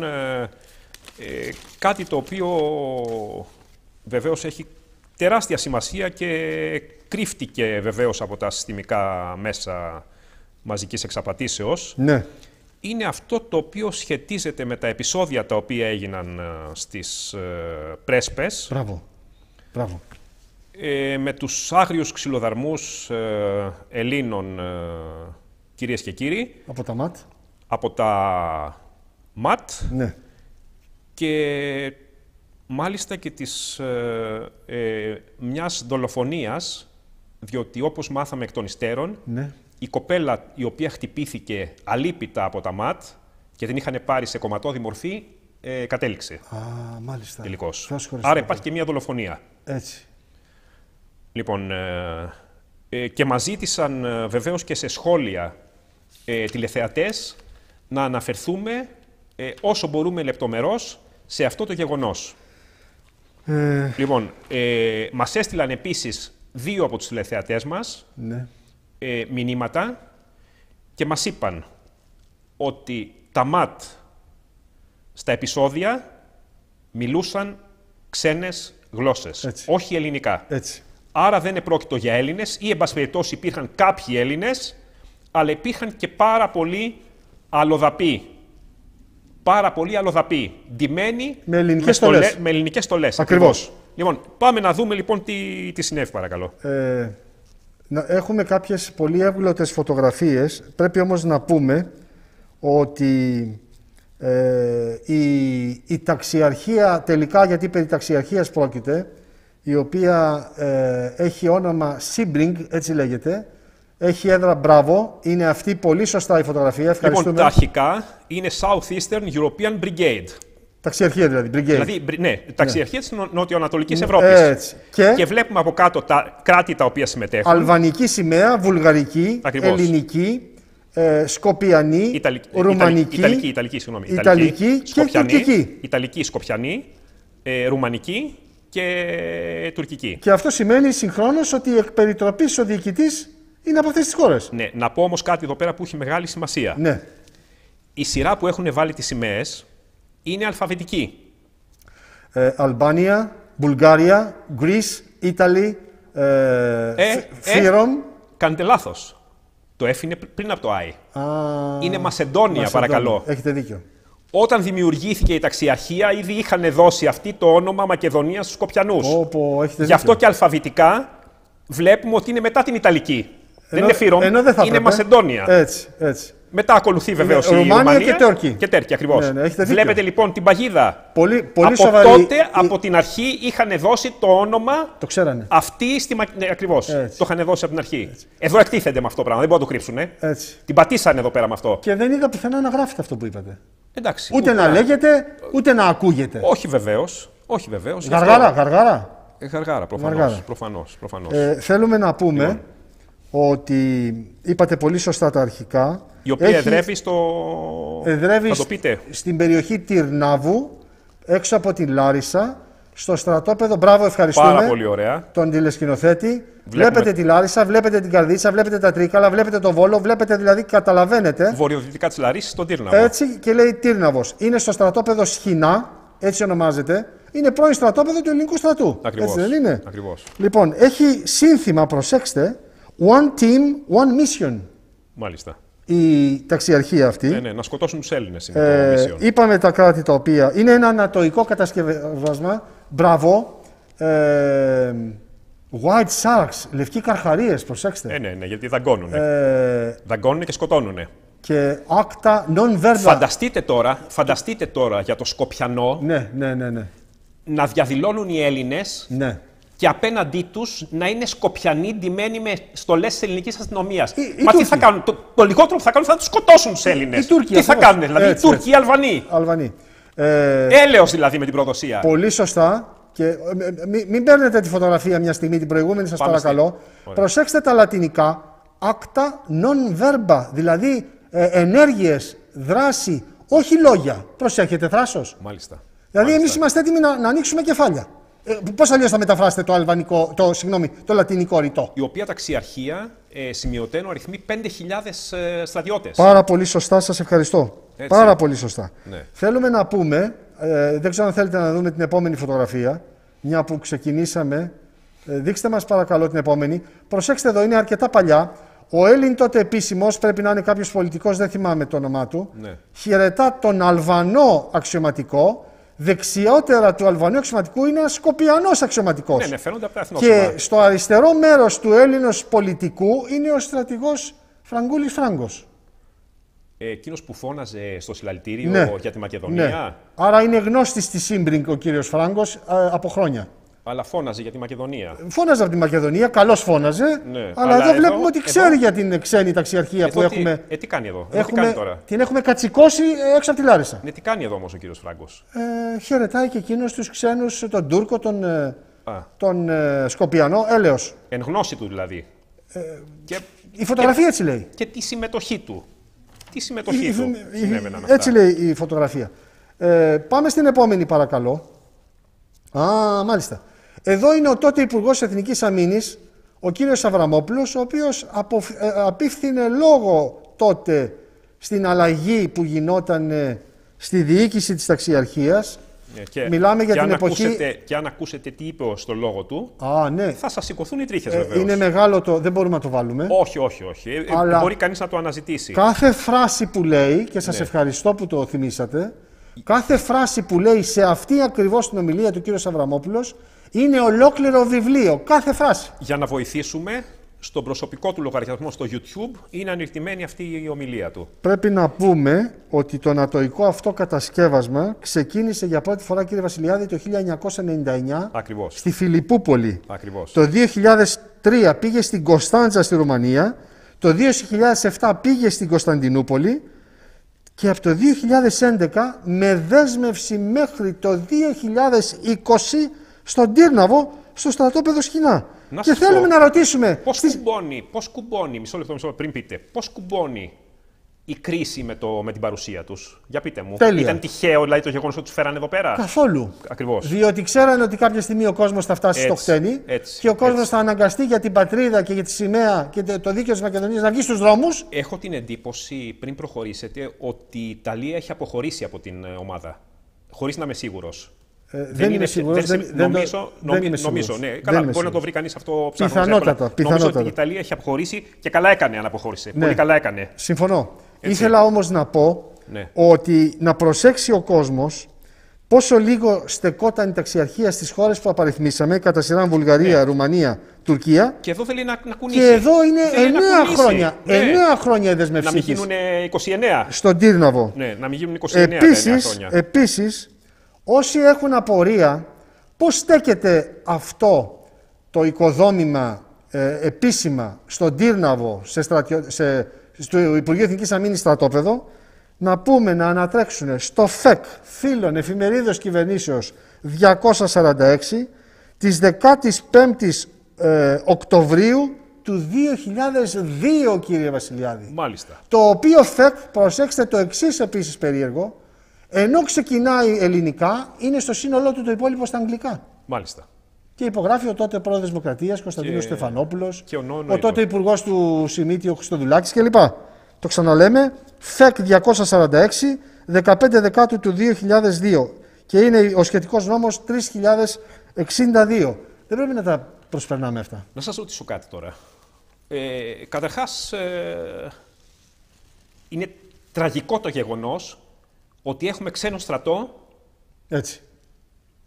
κάτι το οποίο βεβαίως έχει τεράστια σημασία και κρύφτηκε βεβαίως από τα συστημικά μέσα μαζικής εξαπατήσεως. Ναι. Είναι αυτό το οποίο σχετίζεται με τα επεισόδια τα οποία έγιναν στις πρέσπες. Μπράβο. Με τους άγριους ξυλοδαρμούς Ελλήνων, κυρίες και κύριοι. Από τα ΜΑΤ. Από τα ΜΑΤ. Ναι. Και μάλιστα και της μιας δολοφονίας, διότι όπως μάθαμε εκ των υστέρων, η κοπέλα η οποία χτυπήθηκε αλίπητα από τα ΜΑΤ και την είχαν πάρει σε κομματώδη μορφή, κατέληξε. Μάλιστα. Τελικώς. Άρα υπάρχει και μια δολοφονία. Έτσι. Λοιπόν, και μας ζήτησαν βεβαίως και σε σχόλια τηλεθεατές να αναφερθούμε όσο μπορούμε λεπτομερώς σε αυτό το γεγονός. Λοιπόν, μας έστειλαν επίσης 2 από τους τηλεθεατές μας, μηνύματα και μας είπαν ότι τα ΜΑΤ στα επεισόδια μιλούσαν ξένες γλώσσες, Έτσι. όχι ελληνικά. Έτσι. Άρα δεν επρόκειτο για Έλληνες ή, εν πάση περιπτώσει, υπήρχαν κάποιοι Έλληνες, αλλά υπήρχαν και πάρα πολλοί αλλοδαποί. Πάρα πολλοί αλλοδαποί, ντυμένοι με ελληνικές στολές. Με ελληνικές στολές. Ακριβώς. Λοιπόν, πάμε να δούμε λοιπόν τι συνέβη, παρακαλώ. Έχουμε κάποιες πολύ εύγλωτες φωτογραφίες. Πρέπει όμως να πούμε ότι η ταξιαρχία, τελικά γιατί περί ταξιαρχίας πρόκειται, η οποία έχει όνομα Sebring, έτσι λέγεται, έχει έδρα Μπράβο, είναι αυτή πολύ σωστά η φωτογραφία, ευχαριστούμε. Λοιπόν, τα αρχικά είναι Southeastern European Brigade. Ταξιαρχία δηλαδή, Brigade. Δηλαδή, ναι, ταξιαρχία της Νοτιοανατολικής Ευρώπης. Έτσι. Και βλέπουμε από κάτω τα κράτη τα οποία συμμετέχουν. Αλβανική σημαία, βουλγαρική, Ακριβώς. ελληνική, σκοπιανή, ρουμανική, Ιταλική και τουρκική. Ιταλική, σκοπιανή, ρουμανική και τουρκική. Και αυτό σημαίνει συγχρόνως ότι η εκπεριτροπής ο διοικητής είναι από αυτές τις χώρες. Ναι, να πω όμως κάτι εδώ πέρα που έχει μεγάλη σημασία. Ναι. Η σειρά που έχουν βάλει τις σημαίες είναι αλφαβητική. Αλβάνια, Βουλγάρια, Greece, Italy, Φύρομ. Κάνετε λάθος. Το F είναι πριν από το I. Είναι Μασεντόνια, παρακαλώ. Έχετε δίκιο. Όταν δημιουργήθηκε η ταξιαρχία, ήδη είχαν δώσει αυτή το όνομα Μακεδονία στους Σκοπιανούς. Γι' αυτό και αλφαβητικά βλέπουμε ότι είναι μετά την Ιταλική. Δεν είναι Φύρομ, είναι Μασεντόνια. Έτσι. Μετά ακολουθεί βεβαίως η Ρουμάνια και Τέρκη. Ακριβώς. Ναι, βλέπετε λοιπόν την παγίδα. Πολύ από σοβαρή... τότε, από την αρχή, είχαν δώσει το όνομα. Το ξέρανε. Αυτή στη ναι, ακριβώς. Το είχαν δώσει από την αρχή. Έτσι. Εδώ εκτίθενται με αυτό το πράγμα. Δεν μπορούν να το κρύψουν. Την πατήσανε εδώ πέρα με αυτό. Και δεν είδα πουθενά να γράφετε αυτό που είπατε. Εντάξει, ούτε να λέγεται, ούτε να ακούγεται. Όχι βεβαίως. Γαργάρα. Γαργάρα, προφανώς. Θέλουμε να πούμε ότι είπατε πολύ σωστά τα αρχικά. Η οποία εδρεύει θα το πείτε. Στην περιοχή Τυρνάβου, έξω από την Λάρισα, στο στρατόπεδο. Μπράβο, ευχαριστούμε. Πάρα πολύ ωραία. Τον τηλεσκηνοθέτη. Βλέπετε τη Λάρισα, βλέπετε την Καρδίτσα, βλέπετε τα Τρίκαλα, βλέπετε το Βόλο, βλέπετε δηλαδή, καταλαβαίνετε. Βορειοδυτικά της Λαρίσης, στον Τύρναβο. Έτσι και λέει Τύρναβος. Είναι στο στρατόπεδο Σχοινά, έτσι ονομάζεται. Είναι πρώην στρατόπεδο του ελληνικού στρατού. Ακριβώς. Έτσι δεν είναι. Ακριβώς. Λοιπόν, έχει σύνθημα, προσέξτε. One team, one mission. Μάλιστα. Η ταξιαρχία αυτή. Ναι, να σκοτώσουν τους Έλληνες είναι το mission. Είπαμε τα κράτη τα οποία είναι ένα ανατοϊκό κατασκευάσμα. Μπράβο. White sharks, λευκοί καρχαρίες, προσέξτε. Ναι, γιατί δαγκώνουν. Δαγκώνουν και σκοτώνουν. Και acta non verba. Φανταστείτε τώρα για το Σκοπιανό ναι. να διαδηλώνουν οι Έλληνες. Ναι. Και απέναντί τους να είναι Σκοπιανοί ντυμένοι με στολές της ελληνικής αστυνομίας. Μα τι θα κάνουν, το λιγότερο που θα κάνουν θα τους σκοτώσουν τους Έλληνες. Τι θα κάνουν, δηλαδή, οι Τούρκοι, οι Αλβανοί. Έλεος δηλαδή με την προδοσία. Πολύ σωστά. Και μην παίρνετε τη φωτογραφία μια στιγμή, την προηγούμενη, σας παρακαλώ. Προσέξτε τα λατινικά. Acta non verba. Δηλαδή ενέργειες, δράση, όχι λόγια. Προσέχετε, θράσος. Μάλιστα. Δηλαδή, εμείς είμαστε έτοιμοι να ανοίξουμε κεφάλια. Πώς αλλιώς θα μεταφράσετε το λατινικό ρητό. Η οποία ταξιαρχία σημειωτένω αριθμεί 5.000 στρατιώτες. Πάρα πολύ σωστά, σας ευχαριστώ. Έτσι. Πάρα πολύ σωστά. Ναι. Θέλουμε να πούμε, δεν ξέρω αν θέλετε να δούμε την επόμενη φωτογραφία, μια που ξεκινήσαμε. Δείξτε μας παρακαλώ την επόμενη. Προσέξτε εδώ, είναι αρκετά παλιά. Ο Έλλην τότε επίσημος, πρέπει να είναι κάποιος πολιτικός, δεν θυμάμαι το όνομά του, χαιρετά τον Αλβανό αξιωματικό. Δεξιότερα του Αλβανίου αξιωματικού είναι ένας Σκοπιανός αξιωματικός. Ναι, φαίνονται από τα εθνόσημα. Και στο αριστερό μέρος του Έλληνος πολιτικού είναι ο στρατηγός Φραγκούλης Φράγκος. Εκείνος που φώναζε στο συλλαλητήριο για τη Μακεδονία. Ναι. Άρα είναι γνώστης της Sebring ο κύριος Φράγκος από χρόνια. Αλλά φώναζε για τη Μακεδονία. Φώναζε από τη Μακεδονία, καλώς φώναζε. Ναι. Αλλά εδώ βλέπουμε ότι ξέρει για την ξένη ταξιαρχία που έχουμε. Τι κάνει εδώ, τι κάνει τώρα. Την έχουμε κατσικώσει έξω από τη Λάρισα. Ναι, τι κάνει εδώ όμως ο κύριος Φράγκος. Χαιρετάει και εκείνος τους ξένους, τον Τούρκο, τον Σκοπιανό, έλεος. Εν γνώση του δηλαδή. Η φωτογραφία έτσι λέει. Και τη συμμετοχή του. Τι συμμετοχή του συνέβαιναν αυτά. Έτσι λέει η φωτογραφία. Πάμε στην επόμενη παρακαλώ. Μάλιστα. Εδώ είναι ο τότε Υπουργός Εθνικής Αμήνης, ο κύριος Αβραμόπουλος, ο οποίος απίφθινε λόγο τότε στην αλλαγή που γινόταν στη διοίκηση της ταξιαρχίας. Μιλάμε για την εποχή. Και αν ακούσετε τι είπε στο λόγο του, ναι. θα σας σηκωθούν οι τρίχες βεβαίως. Είναι μεγάλο το. Δεν μπορούμε να το βάλουμε. Όχι. Αλλά μπορεί κανείς να το αναζητήσει. Κάθε φράση που λέει, και σας ευχαριστώ που το θυμήσατε, κάθε φράση που λέει σε αυτή ακριβώς την ομιλία του κ. Αβραμόπουλος είναι ολόκληρο βιβλίο. Κάθε φράση. Για να βοηθήσουμε, στον προσωπικό του λογαριασμό στο YouTube είναι ανηρτημένη αυτή η ομιλία του. Πρέπει να πούμε ότι το νατοϊκό αυτό κατασκεύασμα ξεκίνησε για πρώτη φορά, κύριε Βασιλιάδη, το 1999 Ακριβώς. στη Φιλιππούπολη. Ακριβώς. Το 2003 πήγε στην Κωνσταντζα στη Ρουμανία, το 2007 πήγε στην Κωνσταντινούπολη και από το 2011 με δέσμευση μέχρι το 2020 στον Τύρναβο, στο στρατόπεδο Σχοινά. Και θέλουμε να ρωτήσουμε. Πώς κουμπώνει, μισό λεπτό πριν πείτε, πώς κουμπώνει η κρίση με την παρουσία τους? Για πείτε μου. Τέλεια. Ήταν τυχαίο δηλαδή το γεγονός ότι τους φέρανε εδώ πέρα? Καθόλου. Ακριβώς. Διότι ξέρανε ότι κάποια στιγμή ο κόσμος θα φτάσει στο χτένι και ο κόσμος θα αναγκαστεί για την πατρίδα και για τη σημαία και το δίκαιο της Μακεδονίας να βγει στους δρόμους. Έχω την εντύπωση, πριν προχωρήσετε, ότι η Ιταλία έχει αποχωρήσει από την ομάδα. Χωρίς να είμαι σίγουρος. Δεν είμαι σίγουρος. Νομίζω, ναι. Καλά, μπορεί να το βρει κανείς αυτό πιθανότατα. Νομίζω ότι η Ιταλία έχει αποχωρήσει και καλά έκανε αν αποχώρησε. Ναι. Πολύ καλά έκανε. Συμφωνώ. Ήθελα όμως να πω ότι να προσέξει ο κόσμος πόσο λίγο στεκόταν η ταξιαρχία στις χώρες που απαριθμίσαμε, κατά σειρά Βουλγαρία, Ρουμανία, Τουρκία. Και εδώ θέλει να κουνήσει. Και εδώ είναι 9 χρόνια. 9 χρόνια η δεσμευσή. Να μην γίνουν 29. Στον Τύρναβο. Ναι, να μην γίνουν 29 χρόνια. Επίσης, όσοι έχουν απορία πώς στέκεται αυτό το οικοδόμημα επίσημα στον Τύρναβο, στο Υπουργείο Εθνικής Αμήνης στρατόπεδο, να πούμε να ανατρέξουν στο ΦΕΚ, Φύλλων Εφημερίδος Κυβερνήσεως 246, της 15ης Οκτωβρίου του 2002, κύριε Βασιλιάδη. Μάλιστα. Το οποίο ΦΕΚ, προσέξτε το εξής επίσης περίεργο, ενώ ξεκινάει ελληνικά, είναι στο σύνολό του το υπόλοιπο στα αγγλικά. Μάλιστα. Και υπογράφει ο τότε πρόεδρος Δημοκρατίας Κωνσταντίνος Στεφανόπουλος, ο τότε υπουργός του Σιμίτη ο Χριστοδουλάκης κλπ. Το ξαναλέμε, ΦΕΚ 246, 15 Δεκάτου του 2002 και είναι ο σχετικός νόμος 3062. Δεν πρέπει να τα προσπερνάμε αυτά. Να σας ρωτήσω κάτι τώρα. Καταρχάς, είναι τραγικό το γεγονός ότι έχουμε ξένο στρατό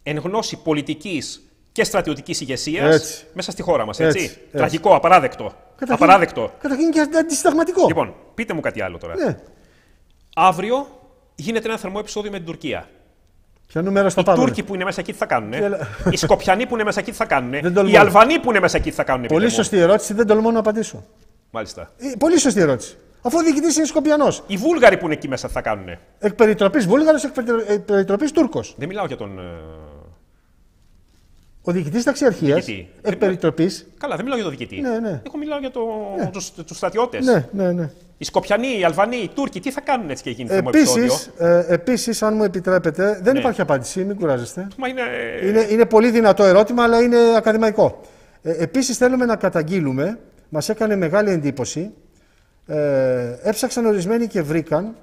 εν γνώση πολιτικής και στρατιωτικής ηγεσίας μέσα στη χώρα μας. Έτσι. Τραγικό, απαράδεκτο. Καταρχήν και αντισυνταγματικό. Λοιπόν, πείτε μου κάτι άλλο τώρα. Ναι. Αύριο γίνεται ένα θερμό επεισόδιο με την Τουρκία. Ποιο μέρος θα οι πάμε? Τούρκοι που είναι μέσα εκεί τι θα κάνουν? Οι Σκοπιανοί που είναι μέσα εκεί τι θα κάνουν? Οι Αλβανοί που είναι μέσα εκεί τι θα κάνουν? Πολύ σωστή ερώτηση, δεν τολμώ να απαντήσω. Μάλιστα. Πολύ σωστή ερώτηση. Αφού ο διοικητής είναι Σκοπιανός. Οι Βούλγαροι που είναι εκεί μέσα τι θα κάνουν? Εκ περιτροπής Βούλγαρος, εκ περιτροπής Τούρκος. Δεν μιλάω για τον. Ο διοικητής ταξιαρχίας. Εκ περιτροπής. Καλά, δεν μιλάω για τον διοικητή. Ναι. Εγώ μιλάω για τους στρατιώτες. Ναι. Οι Σκοπιανοί, οι Αλβανοί, οι Τούρκοι, τι θα κάνουν έτσι και γίνει θερμό επεισόδιο? Επίσης, αν μου επιτρέπετε, δεν υπάρχει απάντηση, μην κουράζεστε. Μα είναι πολύ δυνατό ερώτημα, αλλά είναι ακαδημαϊκό. Επίσης, θέλουμε να καταγγείλουμε, μας έκανε μεγάλη εντύπωση, έψαξαν ορισμένοι και βρήκαν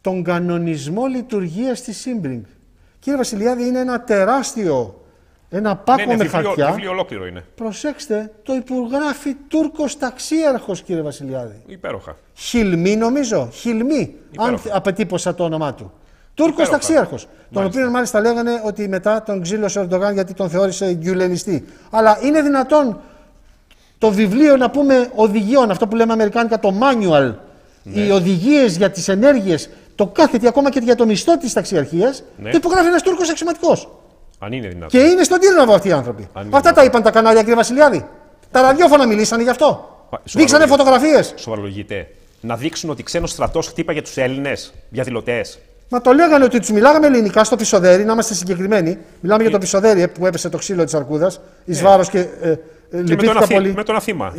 τον κανονισμό λειτουργίας της Σύμπρινγκ. Κύριε Βασιλιάδη, είναι ένα τεράστιο, ένα πάκο με χαρτιά. Βιβλίο ολόκληρο είναι. Προσέξτε, το υπογράφει Τούρκος ταξίαρχος, κύριε Βασιλιάδη. Υπέροχα. Χιλμή, νομίζω. Χιλμή, αν απετύπωσα το όνομά του. Τούρκος ταξίαρχος. Τον οποίο μάλιστα λέγανε ότι μετά τον ξύλωσε ο Ερντογάν γιατί τον θεώρησε γκιουλενιστή. Αλλά είναι δυνατόν το βιβλίο, να πούμε, οδηγιών, αυτό που λέμε αμερικάνικα, το manual, οι οδηγίες για τις ενέργειες, το κάθε τι, ακόμα και για το μισθό της ταξιαρχίας, το υπογράφει ένας Τούρκος αξιωματικός. Αν είναι δυνατόν. Και είναι στον Τύρναβο αυτοί οι άνθρωποι. Αυτά τα είπαν τα κανάλια, κύριε Βασιλιάδη. Τα ραδιόφωνα μιλήσανε γι' αυτό. Δείξανε φωτογραφίες. Σοβαρολογητέ. Να δείξουν ότι ξένος στρατός χτύπαγε τους Έλληνες διαδηλωτές. Μα το λέγανε ότι τους μιλάγαμε ελληνικά στο Πισοδέρι, να είμαστε συγκεκριμένοι. Μιλάμε για το Πισοδέρι που έπεσε το ξύλο της Αρκούδας, εις βάρος και λυπήθηκα πολύ με τον Αθήμα.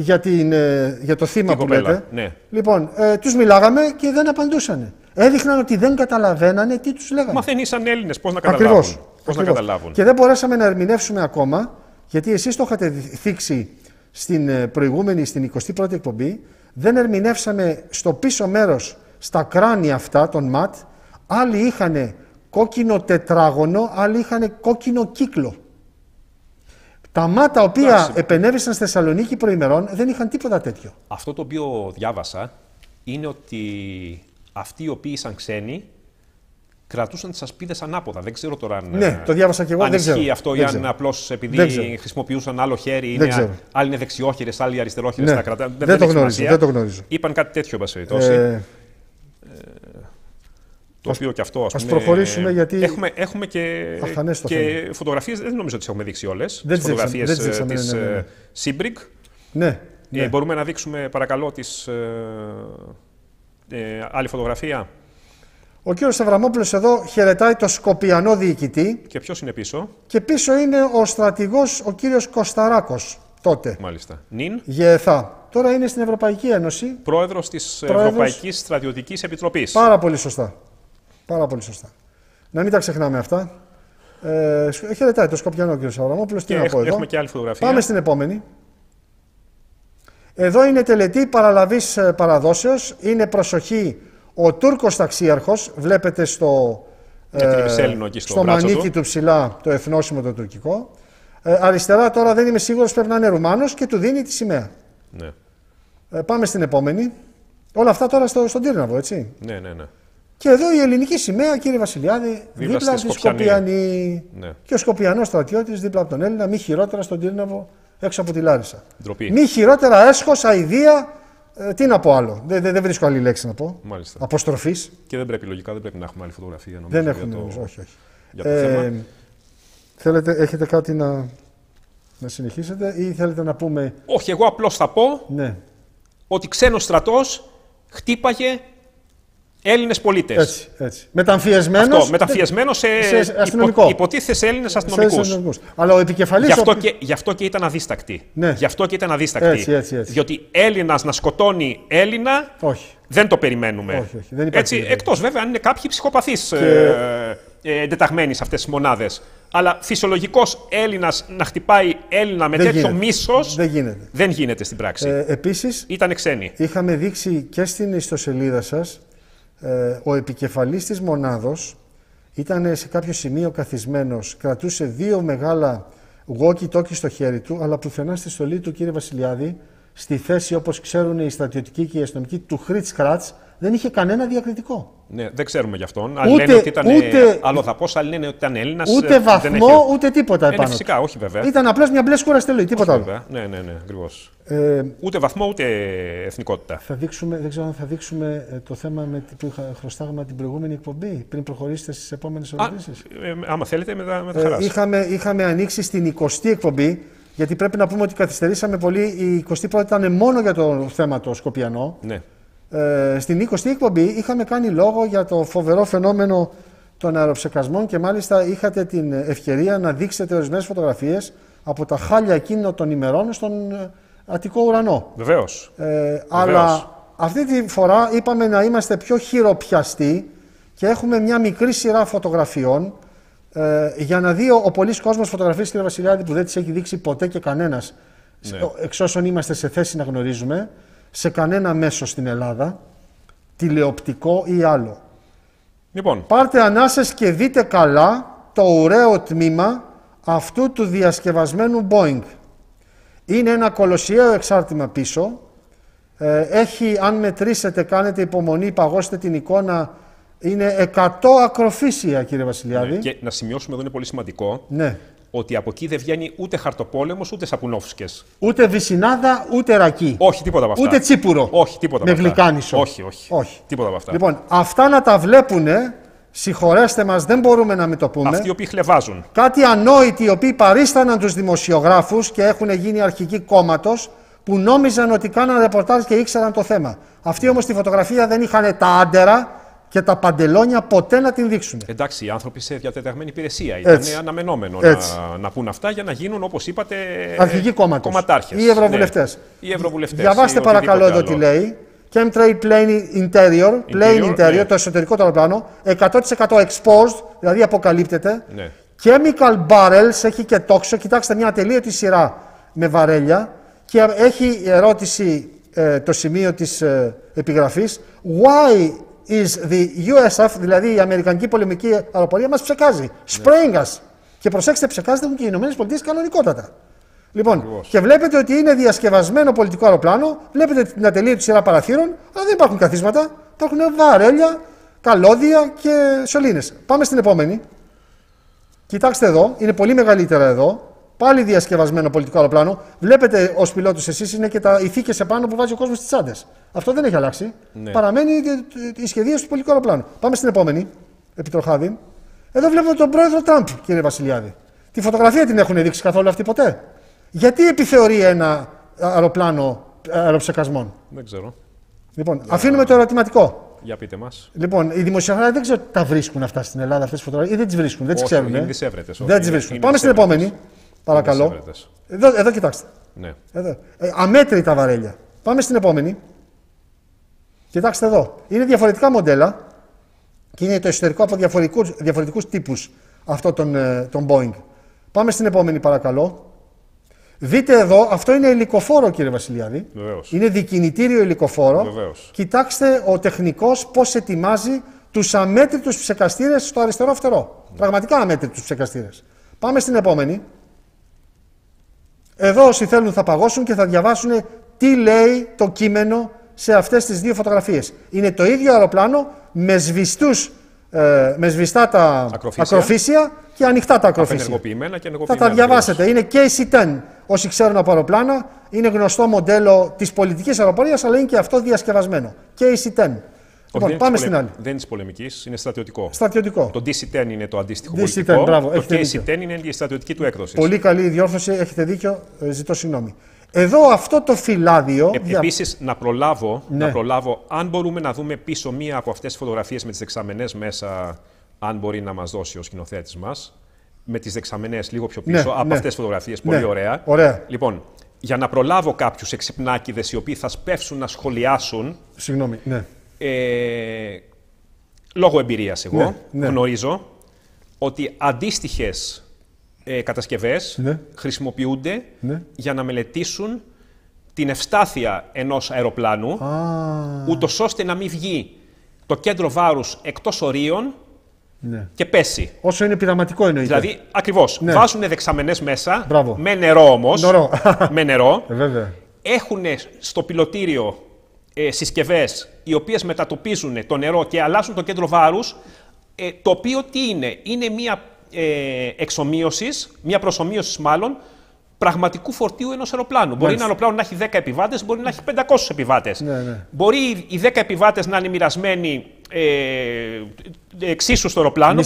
Για το θύμα που λέτε. Ναι. Λοιπόν, τους μιλάγαμε και δεν απαντούσαν. Έδειχναν ότι δεν καταλαβαίνανε τι τους λέγανε. Μα δεν ήσαν Έλληνες, πώς να καταλάβουν. Πώς να καταλάβουν. Και δεν μπορέσαμε να ερμηνεύσουμε ακόμα, γιατί εσείς το είχατε θίξει στην προηγούμενη, στην 21η εκπομπή, δεν ερμηνεύσαμε στο πίσω μέρος, στα κράνια αυτά των ΜΑΤ, άλλοι είχαν κόκκινο τετράγωνο, άλλοι είχαν κόκκινο κύκλο. Τα ΜΑΤ τα οποία επενέβησαν στη Θεσσαλονίκη προημερών δεν είχαν τίποτα τέτοιο. Αυτό το οποίο διάβασα είναι ότι αυτοί οι οποίοι ήσαν ξένοι κρατούσαν τις ασπίδες ανάποδα. Δεν ξέρω τώρα αν, ναι, το διάβασα και εγώ, αν δεν ισχύει ξέρω. αυτό δεν ή αν ξέρω. απλώς επειδή χρησιμοποιούσαν άλλο χέρι, άλλοι είναι δεξιόχειρες, άλλοι αριστερόχειρες, ναι. τα κρατάνε. Δεν το γνωρίζω. Είπαν κάτι τέτοιο, εν περιπτώσει. Το οποίο και αυτό, ας προχωρήσουμε, γιατί έχουμε και φωτογραφίες, δεν νομίζω ότι τις έχουμε δείξει όλες. Τις φωτογραφίες της Σύμπρικ. Ναι. Μπορούμε να δείξουμε, παρακαλώ, άλλη φωτογραφία. Ο κύριος Αβραμόπουλος εδώ χαιρετάει το Σκοπιανό διοικητή. Και ποιος είναι πίσω? Και πίσω είναι ο στρατηγός, ο κύριος Κωσταράκος, τότε. Μάλιστα. Νιν. ΓΕΘΑ. Τώρα είναι στην Ευρωπαϊκή Ένωση. Πρόεδρος της Ευρωπαϊκής Στρατιωτικής Επιτροπής. Πάρα πολύ σωστά. Πάρα πολύ σωστά. Να μην τα ξεχνάμε αυτά. Χαιρετάει το Σκοπιανό ο κύριος Αβραμόπουλος. Τι να πω εδώ. Έχουμε και άλλη φωτογραφία. Πάμε στην επόμενη. Εδώ είναι τελετή παραλαβής παραδόσεως. Είναι προσοχή ο Τούρκος ταξίαρχος. Βλέπετε στο μανίκι του ψηλά το εθνόσημο το τουρκικό. Αριστερά τώρα δεν είμαι σίγουρος, πρέπει να είναι Ρουμάνος και του δίνει τη σημαία. Ναι. Πάμε στην επόμενη. Όλα αυτά τώρα στον Τύρναβο, έτσι. Ναι. Και εδώ η ελληνική σημαία, κύριε Βασιλιάδη, δίπλα από τη Σκοπιανή. Ναι. Και ο Σκοπιανός στρατιώτης δίπλα από τον Έλληνα, μη χειρότερα στον Τύρναβο έξω από τη Λάρισα. Ντροπή. Μη χειρότερα έσχος, αηδία. Τι να πω άλλο. Δεν βρίσκω άλλη λέξη να πω. Μάλιστα. Αποστροφής. Και δεν πρέπει λογικά, δεν πρέπει να έχουμε άλλη φωτογραφία. Νομίζω, δεν έχουμε, όχι. Για το θέμα. Θέλετε, έχετε κάτι να συνεχίσετε ή θέλετε να πούμε? Όχι, εγώ απλώς θα πω ότι ξένος στρατός χτύπαγε Έλληνες πολίτες. Έτσι. Μεταμφιεσμένος σε αστυνομικό. Υποτίθεται Έλληνες αστυνομικούς. Αλλά ο επικεφαλής. Γι' αυτό και ήταν αδίστακτοι. Ναι. Γι' αυτό και ήταν αδίστακτοι. Έτσι. Διότι Έλληνας να σκοτώνει Έλληνα. Όχι. Δεν το περιμένουμε. Όχι. Δεν υπάρχει. Εκτός βέβαια αν είναι κάποιοι ψυχοπαθείς εντεταγμένοι σε αυτές τις μονάδες. Αλλά φυσιολογικός Έλληνας να χτυπάει Έλληνα με τέτοιο μίσος δεν γίνεται στην πράξη. Επίσης, ήταν ξένοι. Είχαμε δείξει και στην ιστοσελίδα σας, ο επικεφαλής της μονάδος ήταν σε κάποιο σημείο καθισμένος, κρατούσε δύο μεγάλα walkie-talkie στο χέρι του, αλλά πουθενά στη στολή του, κύριε Βασιλιάδη, στη θέση όπως ξέρουν οι στρατιωτικοί και οι αστυνομικοί του Χριτς-Κράτς, δεν είχε κανένα διακριτικό. Ναι, δεν ξέρουμε γι' αυτόν. Άλλοι λένε ότι ήταν αλλοδαπός, άλλοι λένε ότι ήταν Έλληνας. Ούτε βαθμό, ούτε τίποτα επάνω. Φυσικά, όχι βέβαια. Ήταν απλώς μια μπλε σκούρα στελή, τίποτα άλλο. Ναι, ακριβώς. Ούτε βαθμό, ούτε εθνικότητα. Δεν ξέρω αν θα δείξουμε το θέμα που χρωστάγαμε την προηγούμενη εκπομπή, πριν προχωρήσετε στις επόμενες ερωτήσεις. Άμα θέλετε, με τα χαράς. Είχαμε ανοίξει στην 20η εκπομπή, γιατί πρέπει να πούμε ότι καθυστερήσαμε πολύ. Η 21η ήταν μόνο για το θέμα το Σκοπιανό. Ναι. Στην 20η εκπομπή είχαμε κάνει λόγο για το φοβερό φαινόμενο των αεροψεκασμών και μάλιστα είχατε την ευκαιρία να δείξετε ορισμένες φωτογραφίες από τα χάλια εκείνων των ημερών στον Αττικό ουρανό. Βεβαίως. Αλλά αυτή τη φορά είπαμε να είμαστε πιο χειροπιαστοί και έχουμε μια μικρή σειρά φωτογραφιών για να δει ο πολλής κόσμος φωτογραφίες, κύριε Βασιλιάδη, που δεν τις έχει δείξει ποτέ και κανένας, εξ όσων είμαστε σε θέση να γνωρίζουμε, σε κανένα μέσο στην Ελλάδα, τηλεοπτικό ή άλλο. Λοιπόν. Πάρτε ανάσες και δείτε καλά το ουραίο τμήμα αυτού του διασκευασμένου Boeing. Είναι ένα κολοσιαίο εξάρτημα πίσω. Έχει, αν μετρήσετε, κάνετε υπομονή, παγώσετε την εικόνα, είναι 100 ακροφύσια, κύριε Βασιλιάδη. Ναι, και να σημειώσουμε εδώ, είναι πολύ σημαντικό, ναι, ότι από εκεί δεν βγαίνει ούτε χαρτοπόλεμος, ούτε σαπουνόφσκες. Ούτε βυσινάδα, ούτε ρακί. Όχι, τίποτα από αυτά. Ούτε τσίπουρο. Όχι, τίποτα από αυτά. Με γλυκάνισο. Όχι. Τίποτα από αυτά. Λοιπόν, αυτά να τα βλέπουνε, συγχωρέστε μας, δεν μπορούμε να μην το πούμε. Αυτοί οι οποίοι χλεβάζουν. Κάτι ανόητοι οι οποίοι παρίσταναν τους δημοσιογράφους και έχουν γίνει αρχικοί κόμματος, που νόμιζαν ότι κάναν ρεπορτάζ και ήξεραν το θέμα. Αυτοί όμως στη φωτογραφία δεν είχαν τα άντερα και τα παντελόνια ποτέ να την δείξουν. Εντάξει, οι άνθρωποι σε διατεταγμένη υπηρεσία. Ήταν αναμενόμενο να πούν αυτά για να γίνουν, όπως είπατε, αρχικοί κομματάρχες. Ή ευρωβουλευτές. Ναι. Διαβάστε παρακαλώ εδώ τι λέει. Chemtrail Plane Interior, το εσωτερικό του αεροπλάνο, 100% exposed, δηλαδή αποκαλύπτεται. Ναι. Chemical barrels, έχει και τόξο. Κοιτάξτε, μια ατελείωτη σειρά με βαρέλια. Και έχει ερώτηση το σημείο της επιγραφής. Why is the USAF, δηλαδή η Αμερικανική πολεμική αεροπορία, μας ψεκάζει. Spraying us. Και προσέξτε, ψεκάζεται και οι ΗΠΑ κανονικότατα. Λοιπόν, και βλέπετε ότι είναι διασκευασμένο πολιτικό αεροπλάνο, βλέπετε την ατελείωτη σειρά παραθύρων, αλλά δεν υπάρχουν καθίσματα, υπάρχουν βαρέλια, καλώδια και σωλήνες. Πάμε στην επόμενη. Κοιτάξτε εδώ, είναι πολύ μεγαλύτερα εδώ. Πάλι διασκευασμένο πολιτικό αεροπλάνο. Βλέπετε ως πιλότος εσείς είναι και οι θήκες επάνω που βάζει ο κόσμος στις τσάντες. Αυτό δεν έχει αλλάξει. Ναι. Παραμένει η σχεδίαση του πολιτικού αεροπλάνου. Πάμε στην επόμενη. Επιτροχάδη. Εδώ βλέπουμε τον πρόεδρο Τραμπ, κύριε Βασιλιάδη. Τη φωτογραφία την έχουν δείξει καθόλου αυτή ποτέ. Γιατί επιθεωρεί ένα αεροπλάνο αεροψεκασμών. Δεν ξέρω. Λοιπόν, αφήνουμε το ερωτηματικό. Για πείτε μας. Λοιπόν, οι δημοσιογράφοι δεν ξέρω τα βρίσκουν αυτά στην Ελλάδα, αυτές τις φωτογραφίες, ή δεν τις βρίσκουν, δεν τις ξέρουν. Δεν τις βρίσκουν. Πάμε στην επόμενη. Παρακαλώ. Εδώ κοιτάξτε. Ναι. Εδώ. Αμέτρητα βαρέλια. Πάμε στην επόμενη. Κοιτάξτε εδώ. Είναι διαφορετικά μοντέλα και είναι το εσωτερικό από διαφορετικούς τύπους αυτό των Boeing. Πάμε στην επόμενη, παρακαλώ. Δείτε εδώ, αυτό είναι ελικοφόρο, κύριε Βασιλιάδη. Βεβαίως. Είναι δικινητήριο ελικοφόρο. Βεβαίως. Κοιτάξτε ο τεχνικός πώς ετοιμάζει τους αμέτρητους ψεκαστήρες στο αριστερό φτερό. Πραγματικά αμέτρητους ψεκαστήρες. Πάμε στην επόμενη. Εδώ όσοι θέλουν θα παγώσουν και θα διαβάσουν τι λέει το κείμενο σε αυτές τις δύο φωτογραφίες. Είναι το ίδιο αεροπλάνο με σβηστά τα ακροφύσια και ανοιχτά τα ακροφύσια. Θα τα διαβάσετε. Είναι KC-10. Όσοι ξέρουν από αεροπλάνα, είναι γνωστό μοντέλο της πολιτικής αεροπορίας, αλλά είναι και αυτό διασκευασμένο. KC-10. Λοιπόν, πάμε στην άλλη. Δεν είναι της πολεμικής, είναι στρατιωτικό. Στρατιωτικό. Το DC-10 είναι το αντίστοιχο πολιτικό. Μπράβο, το KC-10 είναι η στρατιωτική του έκδοση. Πολύ καλή η διόρθωση, έχετε δίκιο, ζητώ συγγνώμη. Εδώ αυτό το φυλάδιο. Επίσης, να προλάβω, αν μπορούμε να δούμε πίσω μία από αυτές τις φωτογραφίες με τις δεξαμενές μέσα, αν μπορεί να μας δώσει ο σκηνοθέτης μας, με τις δεξαμενές λίγο πιο πίσω από αυτές τις φωτογραφίες. Πολύ ωραία. Λοιπόν, για να προλάβω κάποιους εξυπνάκηδες οι οποίοι θα σπεύσουν να σχολιάσουν. Συγγνώμη, ναι. Λόγω εμπειρίας εγώ γνωρίζω ότι αντίστοιχες κατασκευές χρησιμοποιούνται για να μελετήσουν την ευστάθεια ενός αεροπλάνου, ούτως ώστε να μην βγει το κέντρο βάρους εκτός ορίων και πέσει. Όσο είναι πειραματικό εννοείται. Δηλαδή, ακριβώς, βάζουν δεξαμενές μέσα, με νερό όμως, με νερό, έχουν στο πιλωτήριο συσκευές οι οποίες μετατοπίζουν το νερό και αλλάζουν το κέντρο βάρους, το οποίο τι είναι, είναι μια μια προσομοίωση μάλλον, πραγματικού φορτίου ενός αεροπλάνου. Μπορεί ένα αεροπλάνο να έχει 10 επιβάτες, μπορεί να έχει 500 επιβάτες. Μπορεί οι 10 επιβάτες να είναι μοιρασμένοι εξίσου στο αεροπλάνο,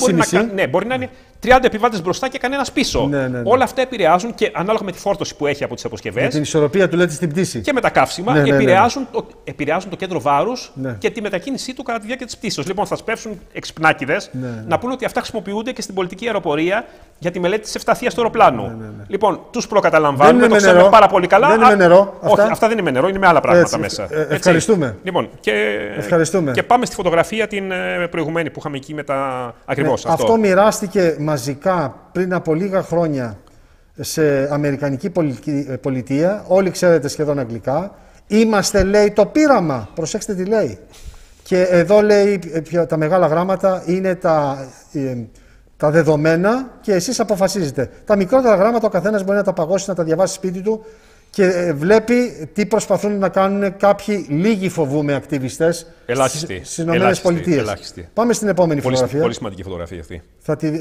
μπορεί να είναι 30 επιβάτες μπροστά και κανένας πίσω. Όλα αυτά επηρεάζουν και ανάλογα με τη φόρτωση που έχει από τις αποσκευές. Με την ισορροπία του λέτε στην πτήση. Και με τα καύσιμα επηρεάζουν το κέντρο βάρους και τη μετακίνησή του κατά τη διάρκεια της πτήσης. Λοιπόν, θα σπεύσουν εξυπνάκηδες να πούνε ότι αυτά χρησιμοποιούνται και στην πολιτική αεροπορία για τη μελέτη της ευσταθίας του αεροπλάνου. Λοιπόν, τους προκαταλαμβάνουμε, το ξέρουμε πάρα πολύ καλά. Δεν είναι με νερό. Όχι, αυτά δεν είναι με νερό, είναι με άλλα πράγματα μέσα. Ευχαριστούμε. Λοιπόν, και πάμε στη φωτογραφία την προηγουμένη που είχαμε εκεί με τα. Ακριβώς αυτό. Αυτό μοιράστηκε μαζικά πριν από λίγα χρόνια σε αμερικανική πολιτεία. Όλοι ξέρετε σχεδόν αγγλικά. Είμαστε, λέει, το πείραμα. Προσέξτε τι λέει. Και εδώ λέει τα μεγάλα γράμματα είναι τα δεδομένα και εσείς αποφασίζετε. Τα μικρότερα γράμματα ο καθένας μπορεί να τα παγώσει, να τα διαβάσει σπίτι του και βλέπει τι προσπαθούν να κάνουν κάποιοι λίγοι, φοβούμε, ακτιβιστές στις Ηνωμένες Πολιτείες. Πάμε στην επόμενη φωτογραφία. Πολύ σημαντική φωτογραφία αυτή.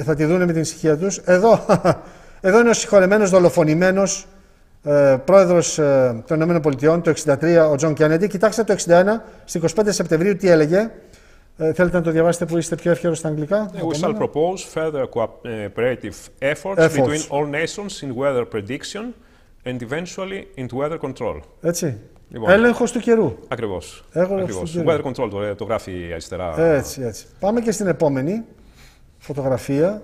Θα τη δούνε με την ησυχία τους. Εδώ είναι ο συγχωρεμένος, δολοφονημένος πρόεδρος των Ηνωμένων Πολιτειών το 1963, ο Τζον Κέννεντι. Κοιτάξτε το 1961, στις 25 Σεπτεμβρίου, τι έλεγε. Θέλετε να το διαβάσετε που είστε πιο εύχερος στα αγγλικά. We shall propose further cooperative efforts between all nations in weather prediction and eventually into weather control. Έτσι. Λοιπόν, έλεγχος του καιρού. Ακριβώς. Weather control το γράφει αριστερά. Έτσι. Πάμε και στην επόμενη φωτογραφία.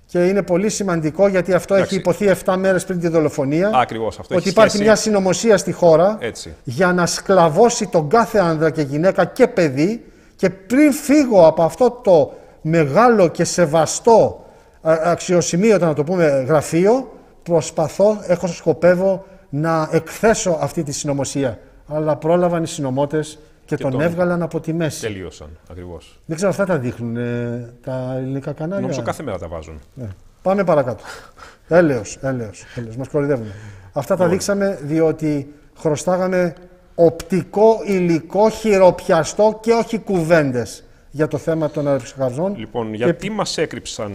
Και είναι πολύ σημαντικό γιατί αυτό έχει υποθεί 7 μέρες πριν τη δολοφονία. Ακριβώς, αυτό ότι υπάρχει μια συνωμοσία στη χώρα για να σκλαβώσει τον κάθε άνδρα και γυναίκα και παιδί. Και πριν φύγω από αυτό το μεγάλο και σεβαστό αξιοσημείωτα, να το πούμε, γραφείο, σκοπεύω να εκθέσω αυτή τη συνωμοσία. Αλλά πρόλαβαν οι συνωμότες και τον έβγαλαν από τη μέση. Τελείωσαν, ακριβώς. Δεν ξέρω, αυτά τα δείχνουν τα ελληνικά κανάλια. Νομίζω κάθε μέρα τα βάζουν. Ναι. Πάμε παρακάτω. Έλεος. Μας κοροϊδεύουν. Αυτά τα δείξαμε διότι χρωστάγαμε οπτικό υλικό χειροπιαστό και όχι κουβέντες για το θέμα των αεροψυχαριών. Λοιπόν, γιατί μας έκρυψαν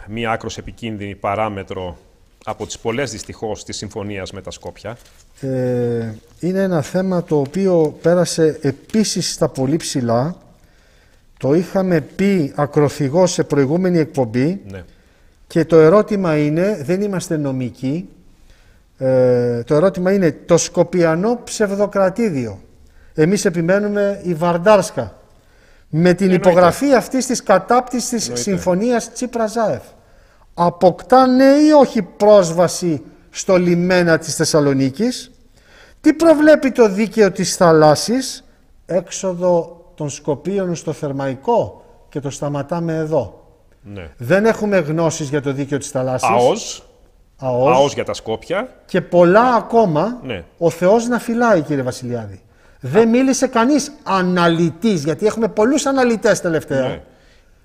μία άκρως επικίνδυνη παράμετρο από τις πολλές δυστυχώς της συμφωνίας με τα Σκόπια? Είναι ένα θέμα το οποίο πέρασε επίσης στα πολύ ψηλά. Το είχαμε πει ακροθυγώς σε προηγούμενη εκπομπή. Ναι. Και το ερώτημα είναι, δεν είμαστε νομικοί, το ερώτημα είναι το σκοπιανό ψευδοκρατήδιο. Εμείς επιμένουμε η Βαρντάρσκα. Με την υπογραφή αυτής της κατάπτυστης συμφωνίας Τσίπρα-Ζάεφ. Αποκτά ναι ή όχι πρόσβαση στο λιμένα της Θεσσαλονίκης? Τι προβλέπει το δίκαιο της θαλάσσης? Έξοδο των Σκοπίων στο Θερμαϊκό, και το σταματάμε εδώ. Ναι. Δεν έχουμε γνώσεις για το δίκαιο της θαλάσσης. ΑΟΣ για τα Σκόπια. Και πολλά ακόμα. Ναι. Ο Θεός να φυλάει, κύριε Βασιλιάδη. Δεν μίλησε κανείς αναλυτής, γιατί έχουμε πολλούς αναλυτές τελευταία. Ναι.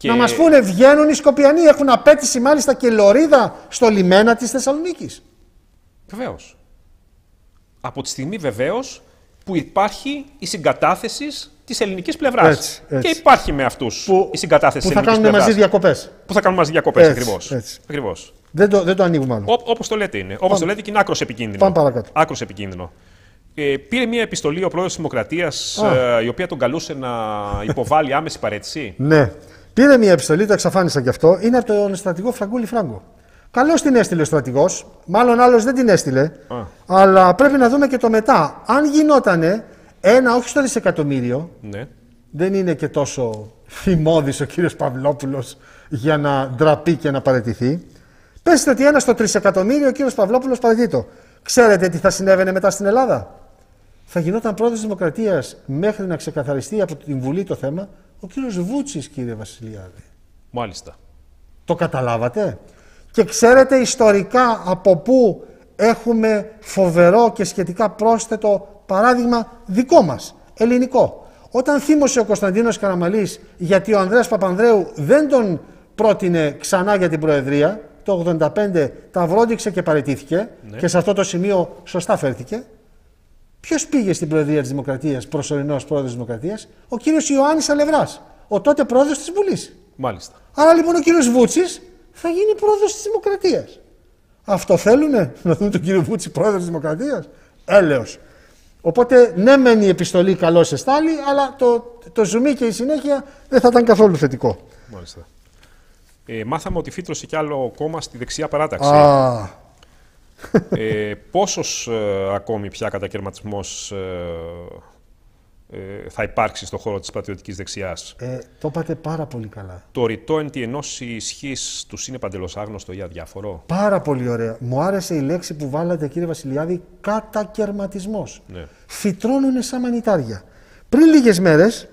Να μας πούνε, βγαίνουν οι Σκοπιανοί, έχουν απέτηση μάλιστα και λωρίδα στο λιμένα της Θεσσαλονίκης. Βεβαίως. Από τη στιγμή βεβαίως που υπάρχει η συγκατάθεση της ελληνικής πλευράς. Έτσι. Και υπάρχει με αυτούς η συγκατάθεση της ελληνικής πλευράς. Που θα κάνουν μαζί διακοπές. Που θα κάνουν μαζί διακοπές, ακριβώς. Δεν το ανοίγουμε άλλο. Όπως το λέτε είναι. Όπως το λέτε και είναι άκρως επικίνδυνο. Πάμε παρακάτω. Άκρως επικίνδυνο. Πήρε μια επιστολή ο πρόεδρος της Δημοκρατίας, η οποία τον καλούσε να υποβάλει άμεση παραίτηση. Ναι. Πήρε μια επιστολή, το εξαφάνισα κι αυτό. Είναι από τον στρατηγό Φραγκούλη Φράγκο. Καλώς την έστειλε ο στρατηγός. Μάλλον άλλος δεν την έστειλε. Αλλά πρέπει να δούμε και το μετά. Αν γινότανε ένα, όχι στο δισεκατομμύριο. Ναι. Δεν είναι και τόσο θυμώδης ο κύριος Παυλόπουλος για να ντραπεί και να παραιτηθεί. Πέστε ότι ένα στο τρισεκατομμύριο ο κύριος Παυλόπουλος παραιτήτω. Ξέρετε τι θα συνέβαινε μετά στην Ελλάδα? Θα γινόταν πρόεδρος της Δημοκρατίας μέχρι να ξεκαθαριστεί από την Βουλή το θέμα ο κύριος Βούτσης, κύριε Βασιλιάδη. Μάλιστα. Το καταλάβατε? Και ξέρετε ιστορικά από πού έχουμε φοβερό και σχετικά πρόσθετο παράδειγμα δικό μας, ελληνικό. Όταν θύμωσε ο Κωνσταντίνος Καραμαλής γιατί ο Ανδρέας Παπανδρέου δεν τον πρότεινε ξανά για την Προεδρία, το 1985 τα βρόντιξε και παραιτήθηκε, και σε αυτό το σημείο σωστά φέρθηκε. Ποιος πήγε στην Προεδρία της Δημοκρατίας, προσωρινός πρόεδρος της Δημοκρατίας? Ο κύριος Ιωάννης Αλευράς, ο τότε πρόεδρος της Βουλής. Μάλιστα. Άρα λοιπόν ο κύριος Βούτσης θα γίνει πρόεδρος της Δημοκρατίας. Αυτό θέλουνε, να δουν τον κύριο Βούτση πρόεδρος της Δημοκρατίας? Έλεος. Οπότε ναι, μεν η επιστολή καλώς εστάλει, αλλά το ζουμί και η συνέχεια δεν θα ήταν καθόλου θετικό. Μάλιστα. Μάθαμε ότι φύτρωσε κι άλλο κόμμα στη δεξιά παράταξη. Πόσος ακόμη πια κατακαιρματισμός θα υπάρξει στον χώρο της πατριωτικής δεξιάς? Το είπατε πάρα πολύ καλά. Το ρητό εν τη ενώση ισχύς τους είναι παντελώς άγνωστο ή αδιάφορο? Πάρα πολύ ωραία. Μου άρεσε η λέξη που βάλατε, κύριε Βασιλιάδη, κατακαιρματισμός. Ναι. Φυτρώνουνε σαν μανιτάρια. Πριν λίγες μέρες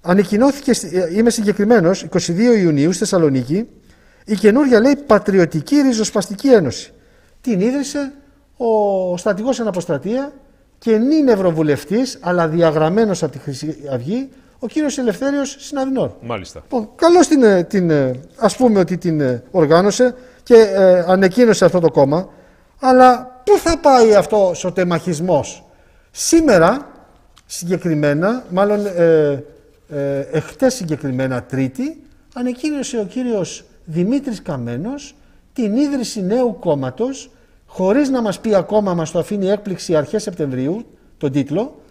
ανακοινώθηκε, είμαι συγκεκριμένος, 22 Ιουνίου στη Θεσσαλονίκη, η καινούργια, λέει, Πατριωτική Ριζοσπαστική Ένωση. Την ίδρυσε ο στρατηγός εν αποστρατεία και νυν ευρωβουλευτής, αλλά διαγραμμένος από τη Χρυσή Αυγή, ο κύριος Ελευθέριος Συναδεινόρ. Μάλιστα. Καλώς ας πούμε ότι την οργάνωσε και ανεκκίνωσε αυτό το κόμμα, αλλά πού θα πάει αυτός ο τεμαχισμός? Σήμερα συγκεκριμένα, μάλλον εχτες συγκεκριμένα Τρίτη, ανεκκίνωσε ο κύριος Δημήτρης Καμένος την ίδρυση νέου κόμματος, χωρίς να μας πει ακόμα, μας το αφήνει έκπληξη αρχές Σεπτεμβρίου, τον τίτλο,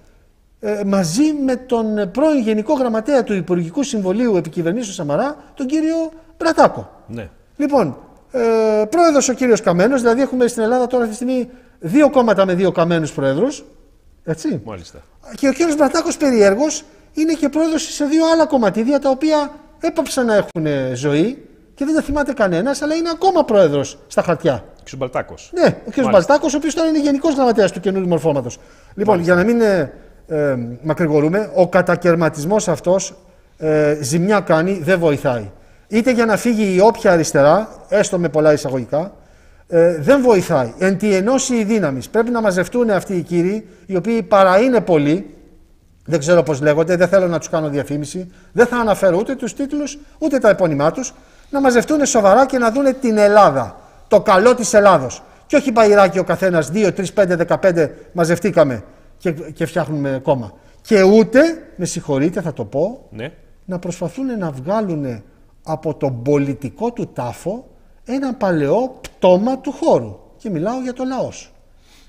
μαζί με τον πρώην Γενικό Γραμματέα του Υπουργικού Συμβουλίου Επικυβερνήσεως Σαμαρά, τον κύριο Μπρατάκο. Ναι. Λοιπόν, πρόεδρος ο κύριος Καμένος, δηλαδή έχουμε στην Ελλάδα τώρα αυτή τη στιγμή δύο κόμματα με δύο Καμένους πρόεδρους. Έτσι. Μάλιστα. Και ο κύριος Μπρατάκος περιέργως είναι και πρόεδρος σε δύο άλλα κομματίδια τα οποία έπαψαν να έχουν ζωή και δεν τα θυμάται κανένας, αλλά είναι ακόμα πρόεδρος στα χαρτιά. Ο κ. Μπαλτάκος. Ναι, ο κ. Μπαλτάκος, ο οποίος τώρα είναι γενικός γραμματέας του καινούριου μορφώματος. Λοιπόν, για να μην μακρηγορούμε, ο κατακαιρματισμός αυτός ζημιά κάνει, δεν βοηθάει. Είτε για να φύγει η όποια αριστερά, έστω με πολλά εισαγωγικά, δεν βοηθάει. Εν τη ενώση η δύναμης. Πρέπει να μαζευτούν αυτοί οι κύριοι, οι οποίοι παρά είναι πολλοί, δεν ξέρω πώς λέγονται, δεν θέλω να τους κάνω διαφήμιση, δεν θα αναφέρω ούτε τους τίτλους, ούτε τα επώνυμά τους, να μαζευτούν σοβαρά και να δούνε την Ελλάδα, το καλό της Ελλάδος. Και όχι μπαϊράκι ο καθένας, 2, 3, 5, 15 μαζευτήκαμε και φτιάχνουμε κόμμα. Και ούτε, με συγχωρείτε θα το πω, ναι, να προσπαθούν να βγάλουν από τον πολιτικό του τάφο ένα παλαιό πτώμα του χώρου. Και μιλάω για το λαό σου.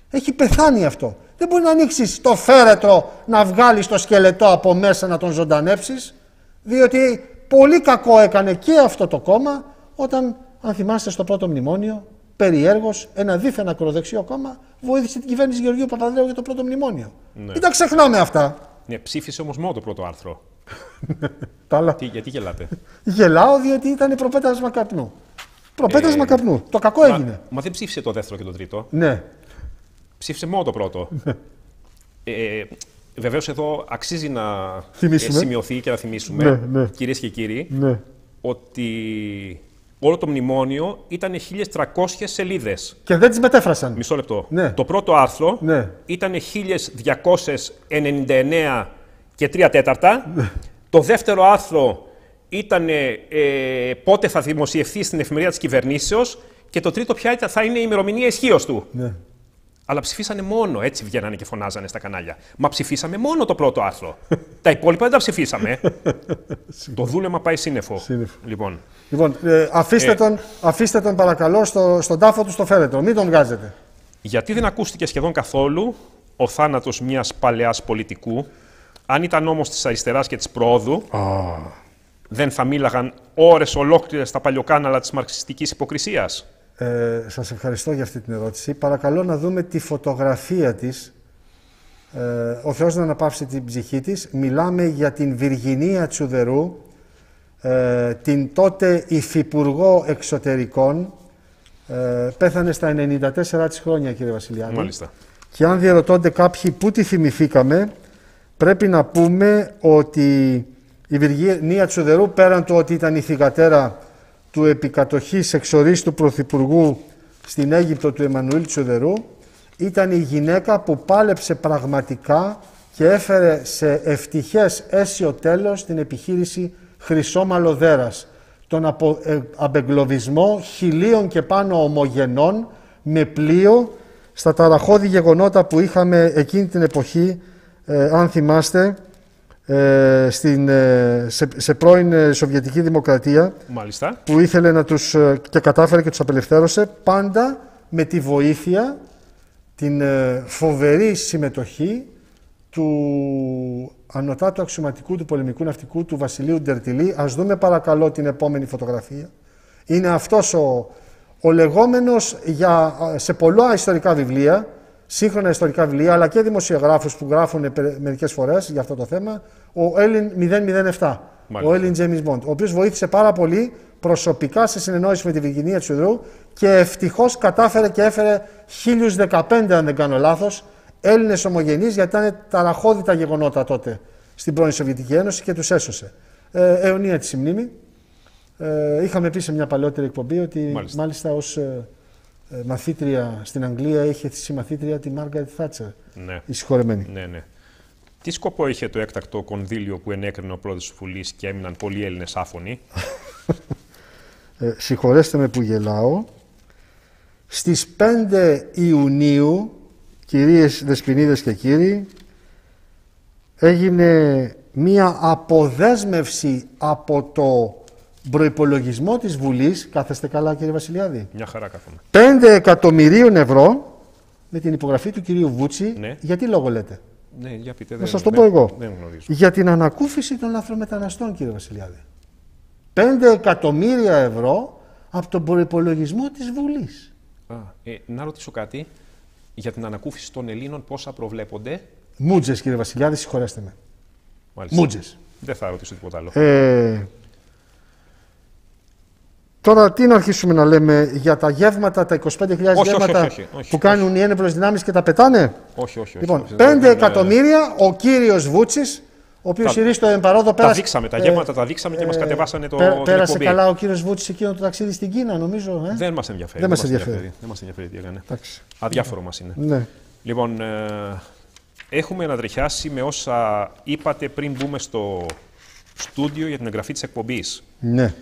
Έχει πεθάνει αυτό. Δεν μπορεί να ανοίξεις το φέρετρο, να βγάλεις το σκελετό από μέσα, να τον ζωντανέψεις, διότι πολύ κακό έκανε και αυτό το κόμμα όταν, αν θυμάστε, στο πρώτο μνημόνιο, περιέργως, ένα δίθεν ακροδεξιό κόμμα βοήθησε την κυβέρνηση Γεωργίου Παπανδρέου για το πρώτο μνημόνιο. Ναι. Μην τα ξεχνάμε αυτά. Ναι, ψήφισε όμως μόνο το πρώτο άρθρο. Γιατί γελάτε? Γελάω διότι ήταν προπέτασμα καπνού. Προπέτασμα καπνού. Το κακό έγινε. Μα δεν ψήφισε το δεύτερο και το τρίτο. Ναι. Ψήφισε μόνο το πρώτο. Βεβαίως εδώ αξίζει να σημειωθεί και να θυμίσουμε, κυρίες και κύριοι, ότι όλο το μνημόνιο ήταν 1.300 σελίδες. Και δεν τις μετέφρασαν. Μισό λεπτό. Ναι. Το πρώτο άρθρο ήταν 1.299 και 3/4. Το δεύτερο άρθρο ήταν πότε θα δημοσιευθεί στην εφημερίδα της κυβερνήσεως και το τρίτο πια θα είναι η ημερομηνία ισχύως του. Ναι. Αλλά ψηφίσανε μόνο, έτσι βγαίνανε και φωνάζανε στα κανάλια. Μα ψηφίσαμε μόνο το πρώτο άρθρο. Τα υπόλοιπα δεν τα ψηφίσαμε. Το δούλεμα πάει σύννεφο. Λοιπόν, αφήστε τον παρακαλώ στον τάφο του στο φέρετρο. Μην τον βγάζετε. Γιατί δεν ακούστηκε σχεδόν καθόλου ο θάνατος μιας παλαιάς πολιτικού, αν ήταν όμως της αριστεράς και της προόδου, δεν θα μίλαγαν ώρες ολόκληρες στα παλιοκάναλα της μαρξιστικής υποκρισίας? Σας ευχαριστώ για αυτή την ερώτηση. Παρακαλώ να δούμε τη φωτογραφία της. Ο Θεός να αναπαύσει την ψυχή της. Μιλάμε για την Βυργινία Τσουδερού, την τότε υφυπουργό εξωτερικών. Πέθανε στα 94 της χρόνια, κύριε Βασιλιάδη. Μάλιστα. Και αν διαρωτώνται κάποιοι πού τη θυμηθήκαμε, πρέπει να πούμε ότι η Βυργινία Τσουδερού, πέραν του ότι ήταν η θυγατέρα του επικατοχής εξορίστου πρωθυπουργού στην Αίγυπτο του Εμμανουήλ Τσουδερού, ήταν η γυναίκα που πάλεψε πραγματικά και έφερε σε ευτυχές αίσιο τέλος την επιχείρηση Χρυσόμαλο Δέρας, τον αμπεγκλωβισμό 1.000 και πάνω ομογενών με πλοίο στα ταραχώδη γεγονότα που είχαμε εκείνη την εποχή, αν θυμάστε, σε πρώην Σοβιετική Δημοκρατία. Μάλιστα. Που ήθελε να τους και κατάφερε και τους απελευθέρωσε, πάντα με τη βοήθεια, την φοβερή συμμετοχή του ανωτάτου αξιωματικού του πολεμικού ναυτικού του Βασιλείου Ντερτιλή. Ας δούμε παρακαλώ την επόμενη φωτογραφία. Είναι αυτός ο λεγόμενος σε πολλά ιστορικά βιβλία, σύγχρονα ιστορικά βιβλία, αλλά και δημοσιογράφους που γράφουν μερικές φορές για αυτό το θέμα, ο Έλλην 007, ο Έλλην James Bond, ο οποίος βοήθησε πάρα πολύ προσωπικά σε συνεννόηση με τη Βυργινία Τσουδερού και ευτυχώς κατάφερε και έφερε 1015, αν δεν κάνω λάθος, Έλληνες ομογενείς, γιατί ήταν ταραχώδη τα γεγονότα τότε στην πρώην Σοβιετική Ένωση και τους έσωσε. Αιωνία τη μνήμη. Είχαμε πει σε μια παλαιότερη εκπομπή ότι μάλιστα ως μαθήτρια στην Αγγλία είχε συμμαθήτρια τη Μάργαρετ Θάτσερ. Ναι. Η συγχωρεμένη. Ναι. Τι σκοπό είχε το έκτακτο κονδύλιο που ενέκρινε ο πρόεδρος της Βουλής και έμειναν πολλοί Έλληνες άφωνοι? Συγχωρέστε με που γελάω. Στις 5 Ιουνίου, κυρίες Δεσποινίδες και κύριοι, έγινε μία αποδέσμευση από το προϋπολογισμό της Βουλής. Κάθεστε καλά, κύριε Βασιλιάδη? Μια χαρά κάθομαι. 5 εκατομμυρίων ευρώ με την υπογραφή του κυρίου Βούτσι. Ναι. Γιατί λόγο λέτε? Ναι, για πείτε. Να σας το πω εγώ. Δεν γνωρίζω. Για την ανακούφιση των λαθρομεταναστών, κύριε Βασιλιάδη. 5 εκατομμύρια ευρώ από τον προϋπολογισμό της Βουλής. Να ρωτήσω κάτι. Για την ανακούφιση των Ελλήνων πόσα προβλέπονται? Μούτζες, κύριε Βασιλιάδη, συγχωρέστε με. Μάλιστα. Μούτζες. Δεν θα ρωτήσω τίποτα άλλο. Τώρα τι να αρχίσουμε να λέμε για τα γεύματα, τα 25.000 γεύματα που κάνουν οι ένοπλες δυνάμεις και τα πετάνε? Όχι. Λοιπόν, 5 εκατομμύρια ο κύριος Βούτσης, ο οποίος στο εμπαρόδο πέρασε. Τα δείξαμε, τα γεύματα τα δείξαμε και μας κατεβάσανε το πέρασε εκπομπή. καλά ο κύριος Βούτσης εκείνο το ταξίδι στην Κίνα, νομίζω. Δεν μας ενδιαφέρει. Δεν μας ενδιαφέρει τι έκανε. Εντάξει. Αδιάφορο μας είναι. Ναι. Λοιπόν, έχουμε ανατριχιάσει με όσα είπατε πριν μπούμε στο στούντιο για την εγγραφή της εκπομπής. Ναι.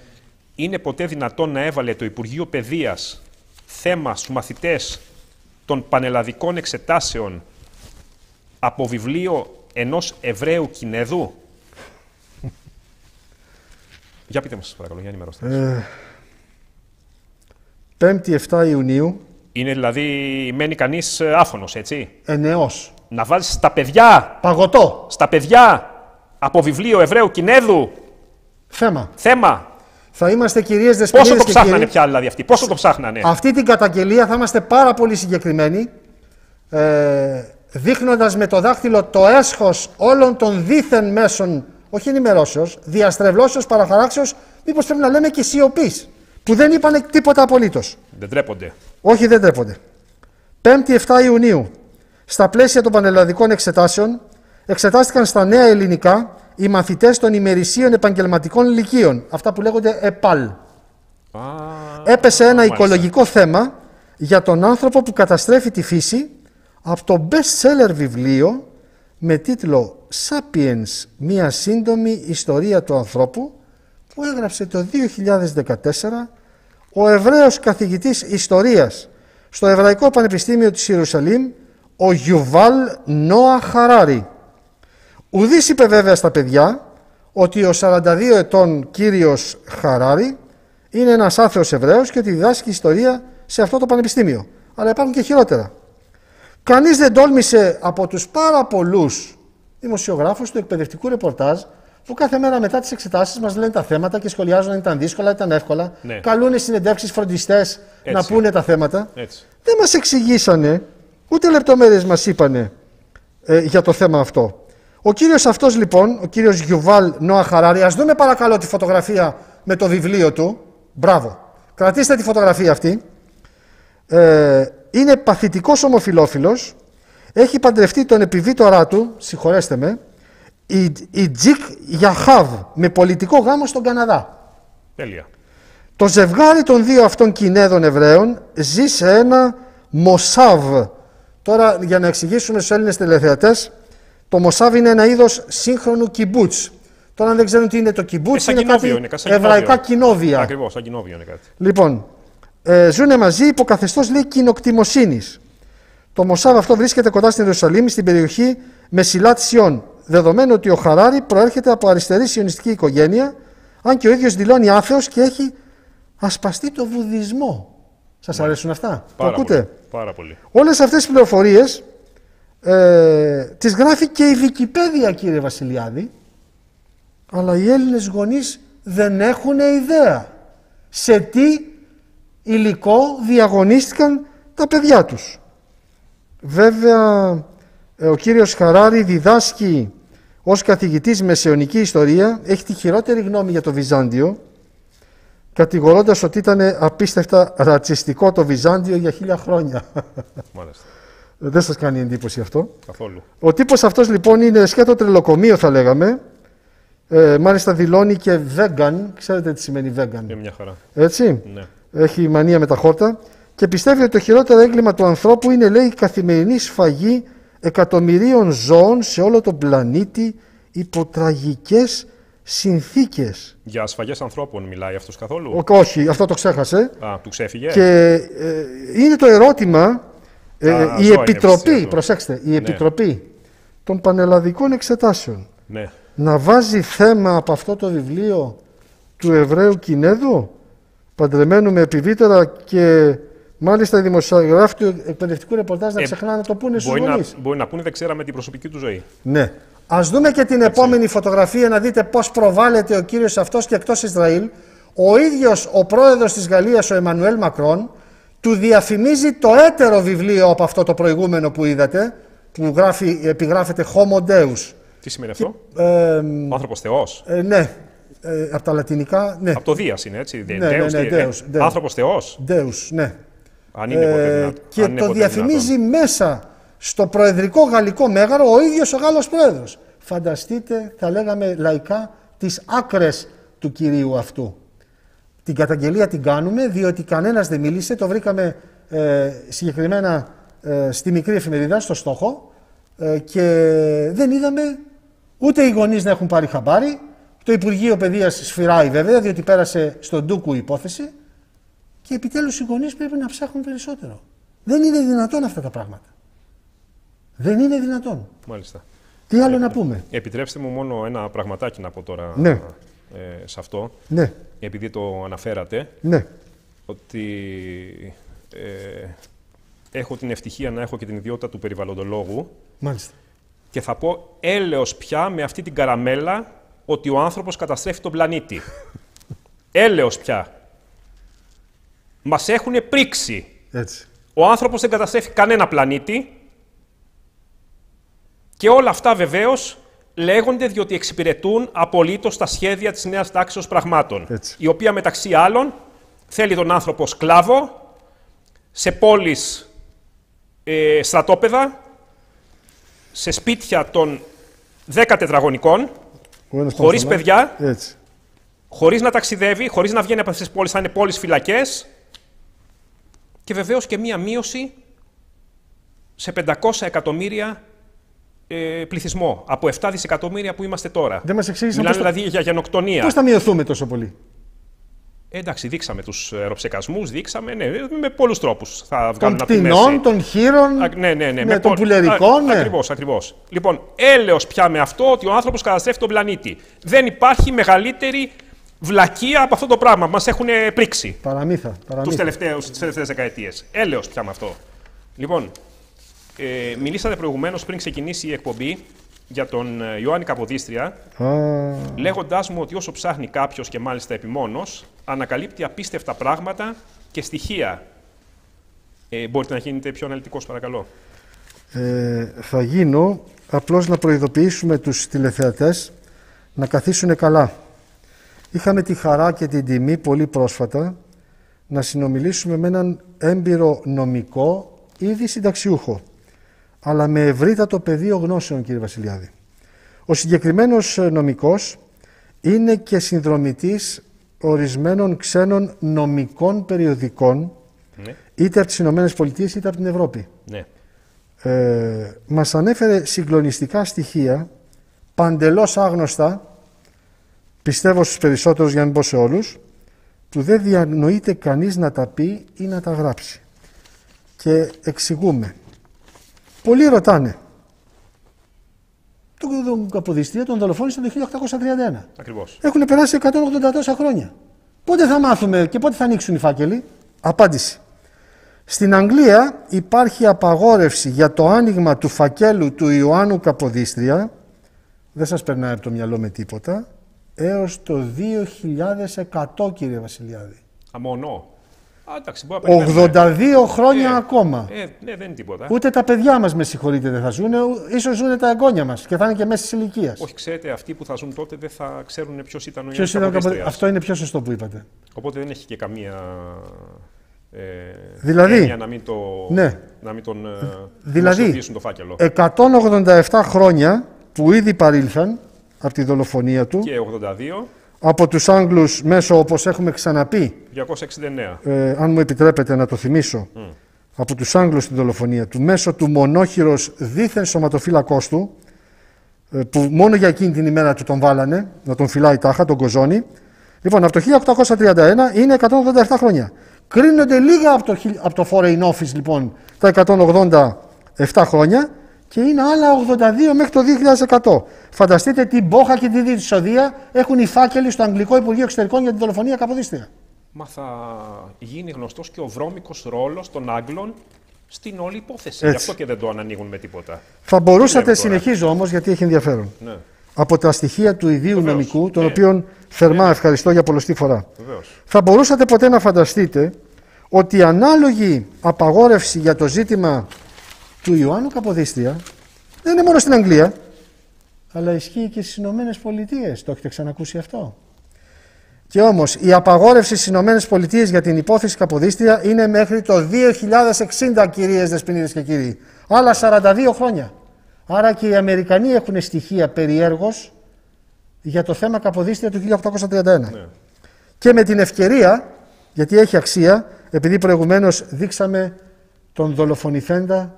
Είναι ποτέ δυνατόν να έβαλε το Υπουργείο Παιδείας θέμα στους μαθητές των πανελλαδικών εξετάσεων από βιβλίο ενός Εβραίου Κινέδου? Για πείτε μας, σας παρακαλώ, για ενημερώστε. 5η 7 Ιουνίου. Είναι δηλαδή, μένει κανείς άφωνος, έτσι. Ενεός. Να βάλεις στα παιδιά. Παγωτό. Στα παιδιά από βιβλίο Εβραίου Κινέδου. Θέμα. Θα είμαστε κυρίες δεσποινίδες. Πόσο το ψάχνανε πια δηλαδή αυτοί, πόσο το ψάχνανε? Αυτή την καταγγελία θα είμαστε πάρα πολύ συγκεκριμένοι, δείχνοντας με το δάχτυλο το έσχος όλων των δίθεν μέσων, όχι ενημερώσεως, διαστρεβλώσεως, παραχαράξεως, μήπως πρέπει να λέμε και σιωπής, που δεν είπανε τίποτα απολύτως. Δεν τρέπονται. Όχι, δεν τρέπονται. 5η 7 Ιουνίου, στα πλαίσια των πανελλαδικών εξετάσεων, εξετάστηκαν στα νέα ελληνικά οι μαθητές των ημερησίων επαγγελματικών λυκείων, αυτά που λέγονται ΕΠΑΛ. Έπεσε ένα οικολογικό θέμα για τον άνθρωπο που καταστρέφει τη φύση από το best-seller βιβλίο με τίτλο «Sapiens, μια σύντομη ιστορία του ανθρώπου» που έγραψε το 2014 ο Εβραίος καθηγητής ιστορίας στο Εβραϊκό Πανεπιστήμιο της Ιερουσαλήμ, ο Γιουβάλ Νόα Χαράρι. Ουδής είπε βέβαια στα παιδιά ότι ο 42 ετών κύριος Χαράρι είναι ένας άθεος Εβραίος και ότι διδάσκει ιστορία σε αυτό το πανεπιστήμιο. Αλλά υπάρχουν και χειρότερα. Κανείς δεν τόλμησε από τους πάρα πολλούς δημοσιογράφους του εκπαιδευτικού ρεπορτάζ που κάθε μέρα μετά τις εξετάσεις μας λένε τα θέματα και σχολιάζουν αν ήταν δύσκολα, ήταν εύκολα. Ναι. Καλούν συνεντεύξεις φροντιστές να πούνε τα θέματα. Έτσι. Δεν μας εξηγήσανε, ούτε λεπτομέρειες μας είπανε για το θέμα αυτό. Ο κύριος αυτός λοιπόν, ο κύριος Γιουβάλ Νόα Χαράρι, ας δούμε παρακαλώ τη φωτογραφία με το βιβλίο του. Μπράβο. Κρατήστε τη φωτογραφία αυτή. Είναι παθητικός ομοφυλόφιλος. Έχει παντρευτεί τον επιβίτορά του, συγχωρέστε με, η Τζικ Γιαχάβ, με πολιτικό γάμο στον Καναδά. Τέλεια. Το ζευγάρι των δύο αυτών Κινέδων Εβραίων ζει σε ένα Μοσάβ. Τώρα, για να εξηγήσουμε στους Έλληνες τηλεθεατές, το Μοσάβ είναι ένα είδος σύγχρονου κιμπούτς. Τώρα, αν δεν ξέρουν τι είναι το κιμπούτς, είναι κάτι εβραϊκά κοινόβια. Ακριβώς, σαν κοινόβια είναι κάτι. Λοιπόν, ζουνε μαζί υπό καθεστώς, λέει, κοινοκτημοσύνης. Το Μοσάβ αυτό βρίσκεται κοντά στην Ιερουσαλήμ, στην περιοχή Μεσιλάτ Σιών. Δεδομένου ότι ο Χαράρι προέρχεται από αριστερή σιωνιστική οικογένεια, αν και ο ίδιος δηλώνει άθεος και έχει ασπαστεί το βουδισμό. Σας αρέσουν αυτά? Το ακούτε? Πάρα πολύ. Όλες αυτές τις πληροφορίες τις γράφει και η Wikipedia, κύριε Βασιλιάδη, αλλά οι Έλληνες γονείς δεν έχουν ιδέα σε τι υλικό διαγωνίστηκαν τα παιδιά τους. Βέβαια, ο κύριος Χαράρι διδάσκει ως καθηγητής μεσαιωνική ιστορία, έχει τη χειρότερη γνώμη για το Βυζάντιο, κατηγορώντας ότι ήταν απίστευτα ρατσιστικό το Βυζάντιο για 1000 χρόνια. Μάλιστα. Δεν σας κάνει εντύπωση αυτό? Καθόλου. Ο τύπος αυτός λοιπόν είναι σκέτο τρελοκομείο, θα λέγαμε. Μάλιστα δηλώνει και vegan. Ξέρετε τι σημαίνει vegan? Είναι μια χαρά. Έτσι. Ναι. Έχει μανία με τα χόρτα. Και πιστεύει ότι το χειρότερο έγκλημα του ανθρώπου είναι, λέει, η καθημερινή σφαγή εκατομμυρίων ζώων σε όλο τον πλανήτη υπό τραγικές συνθήκες. Για σφαγές ανθρώπων μιλάει αυτός καθόλου? Όχι, αυτό το ξέχασε. Του ξέφυγε. Και είναι το ερώτημα, η Επιτροπή, προσέξτε, η Επιτροπή των Πανελλαδικών Εξετάσεων να βάζει θέμα από αυτό το βιβλίο του Εβραίου Κινέδου, παντρεμένου με επιβίτερα, και μάλιστα οι δημοσιογράφοι του εκπαιδευτικού ρεπορτάζ να ξεχνάνε να το πούνε στους γονείς. Μπορεί να πούνε δεν ξέραμε την προσωπική του ζωή. Ναι. Ας δούμε και την επόμενη φωτογραφία να δείτε πώς προβάλλεται ο κύριος αυτός και εκτός Ισραήλ. Ο ίδιος ο πρόεδρος της Γαλλίας, ο Εμμανουέλ Μακρόν, του διαφημίζει το έτερο βιβλίο από αυτό το προηγούμενο που είδατε, που επιγράφεται Homo Deus. Τι σημαίνει αυτό? Ο άνθρωπος Θεός. Ναι. Από τα λατινικά, ναι. Από το Δίας είναι, έτσι. Deus. Άνθρωπος Θεός. Deus, ναι. Αν είναι ποτέ δυνατό. Και το διαφημίζει μέσα στο προεδρικό γαλλικό μέγαρο ο ίδιος ο Γάλλος πρόεδρος. φανταστείτε, θα λέγαμε λαϊκά, τις άκρες του κυρίου αυτού. Την καταγγελία την κάνουμε διότι κανένας δεν μίλησε, το βρήκαμε συγκεκριμένα στη μικρή εφημερίδα, στο Στόχο, και δεν είδαμε ούτε οι γονείς να έχουν πάρει χαμπάρι. Το Υπουργείο Παιδείας σφυράει βέβαια, διότι πέρασε στον ντούκου η υπόθεση, και επιτέλους οι γονείς πρέπει να ψάχνουν περισσότερο. Δεν είναι δυνατόν αυτά τα πράγματα. Δεν είναι δυνατόν. Μάλιστα. Τι άλλο να πούμε. Επιτρέψτε μου μόνο ένα πραγματάκι να πω τώρα σε αυτό. Ναι. Επειδή το αναφέρατε. Ναι. Ότι έχω την ευτυχία να έχω και την ιδιότητα του περιβαλλοντολόγου. Μάλιστα. Και θα πω έλεος πια με αυτή την καραμέλα ότι ο άνθρωπος καταστρέφει τον πλανήτη. Έλεος πια. Μας έχουν πρίξει. Έτσι. Ο άνθρωπος δεν καταστρέφει κανένα πλανήτη. Και όλα αυτά βεβαίως λέγονται διότι εξυπηρετούν απολύτως τα σχέδια της νέας τάξης πραγμάτων. Έτσι. Η οποία μεταξύ άλλων θέλει τον άνθρωπο σκλάβο, σε πόλεις στρατόπεδα, σε σπίτια των 10 τετραγωνικών, χωρίς παιδιά, έτσι, χωρίς να ταξιδεύει, χωρίς να βγαίνει από αυτές τις πόλεις, θα είναι πόλεις φυλακές, και βεβαίως και μία μείωση σε 500 εκατομμύρια πληθυσμό, από 7 δισεκατομμύρια που είμαστε τώρα. Δεν μας εξήγησαν. Μιλάνε δηλαδή για γενοκτονία. Πώς θα μειωθούμε τόσο πολύ. Εντάξει, δείξαμε τους αεροψεκασμούς, δείξαμε, ναι, με πολλούς τρόπους. Των κτηνών, των χείρων, με των πουλερικών. Ναι. Ακριβώς. Λοιπόν, έλεος πια με αυτό ότι ο άνθρωπος καταστρέφει τον πλανήτη. Δεν υπάρχει μεγαλύτερη βλακεία από αυτό το πράγμα. Μας έχουν πρίξει. Παραμύθα. Τις τελευταίες δεκαετίες. Έλεος πια με αυτό. Λοιπόν, μιλήσατε προηγουμένως πριν ξεκινήσει η εκπομπή για τον Ιωάννη Καποδίστρια, λέγοντάς μου ότι όσο ψάχνει κάποιος και μάλιστα επιμόνος, ανακαλύπτει απίστευτα πράγματα και στοιχεία. Μπορείτε να γίνετε πιο αναλυτικός, παρακαλώ. Θα γίνω, απλώς να προειδοποιήσουμε τους τηλεθεατές να καθίσουν καλά. Είχαμε τη χαρά και την τιμή πολύ πρόσφατα να συνομιλήσουμε με έναν έμπειρο νομικό, ήδη συνταξιούχο, αλλά με ευρύτατο πεδίο γνώσεων, κύριε Βασιλιάδη. Ο συγκεκριμένος νομικός είναι και συνδρομητής ορισμένων ξένων νομικών περιοδικών, ναι, είτε από τις Ηνωμένες Πολιτείες είτε από την Ευρώπη. Ναι. Μας ανέφερε συγκλονιστικά στοιχεία, παντελώς άγνωστα, πιστεύω στους περισσότερους για να μην πω σε όλους, που δεν διανοείται κανείς να τα πει ή να τα γράψει. Και εξηγούμε. Πολλοί ρωτάνε. Τον Καποδίστρια τον δολοφόνησαν το 1831. Ακριβώς. Έχουν περάσει 180 τόσα χρόνια. Πότε θα μάθουμε και πότε θα ανοίξουν οι φάκελοι? Απάντηση. Στην Αγγλία υπάρχει απαγόρευση για το άνοιγμα του φακέλου του Ιωάννου Καποδίστρια, δεν σας περνάει από το μυαλό με τίποτα, έως το 2100, κύριε Βασιλιάδη. Αμονό. 82 χρόνια ακόμα. Ναι, δεν είναι τίποτα. Ούτε τα παιδιά μας, με συγχωρείτε, δεν θα ζουν. Ίσως ζουν τα εγγόνια μας και θα είναι και μέσης ηλικίας. Όχι, ξέρετε, αυτοί που θα ζουν τότε δεν θα ξέρουν ποιος ήταν ο Ιωάννης Καποδίστριας. Αυτό είναι πιο σωστό που είπατε. Οπότε δεν έχει και καμία δηλαδή, έννοια να μην, ναι, να μην τον δημοσιοποιήσουν το φάκελο. 187 χρόνια που ήδη παρήλθαν από τη δολοφονία του. Και 82. Από τους Άγγλους μέσω, όπως έχουμε ξαναπεί, 269. Αν μου επιτρέπετε να το θυμίσω, από τους Άγγλους την δολοφονία του, μέσω του μονόχειρος δίθεν σωματοφύλακός του, που μόνο για εκείνη την ημέρα του τον βάλανε, να τον φυλάει τάχα, τον Κοζόνη. Λοιπόν, από το 1831 είναι 187 χρόνια. Κρίνονται λίγα από το Foreign Office, λοιπόν, τα 187 χρόνια, και είναι άλλα 82 μέχρι το 2100. Φανταστείτε την μπόχα και τη δυσοδεία έχουν οι φάκελοι στο Αγγλικό Υπουργείο Εξωτερικών για την δολοφονία Καποδίστρια. Μα θα γίνει γνωστός και ο βρώμικος ρόλος των Άγγλων στην όλη υπόθεση. Γι' αυτό και δεν το ανανοίγουν με τίποτα. Θα μπορούσατε, συνεχίζω όμως γιατί έχει ενδιαφέρον, ναι, από τα στοιχεία του ιδίου νομικού, τον οποίον θερμά ευχαριστώ για πολλωστή φορά. Θα μπορούσατε ποτέ να φανταστείτε ότι η ανάλογη απαγόρευση για το ζήτημα του Ιωάννου Καποδίστρια δεν είναι μόνο στην Αγγλία, αλλά ισχύει και στις Ηνωμένες Πολιτείες. Το έχετε ξανακούσει αυτό? Και όμως η απαγόρευση στις Ηνωμένες Πολιτείες για την υπόθεση Καποδίστρια είναι μέχρι το 2060, κυρίες Δεσποινίδες και κύριοι. Άλλα 42 χρόνια. Άρα και οι Αμερικανοί έχουν στοιχεία περιέργως για το θέμα Καποδίστρια του 1831. Ναι. Και με την ευκαιρία, γιατί έχει αξία, επειδή προηγουμένως δείξαμε τον δολοφονηθέντα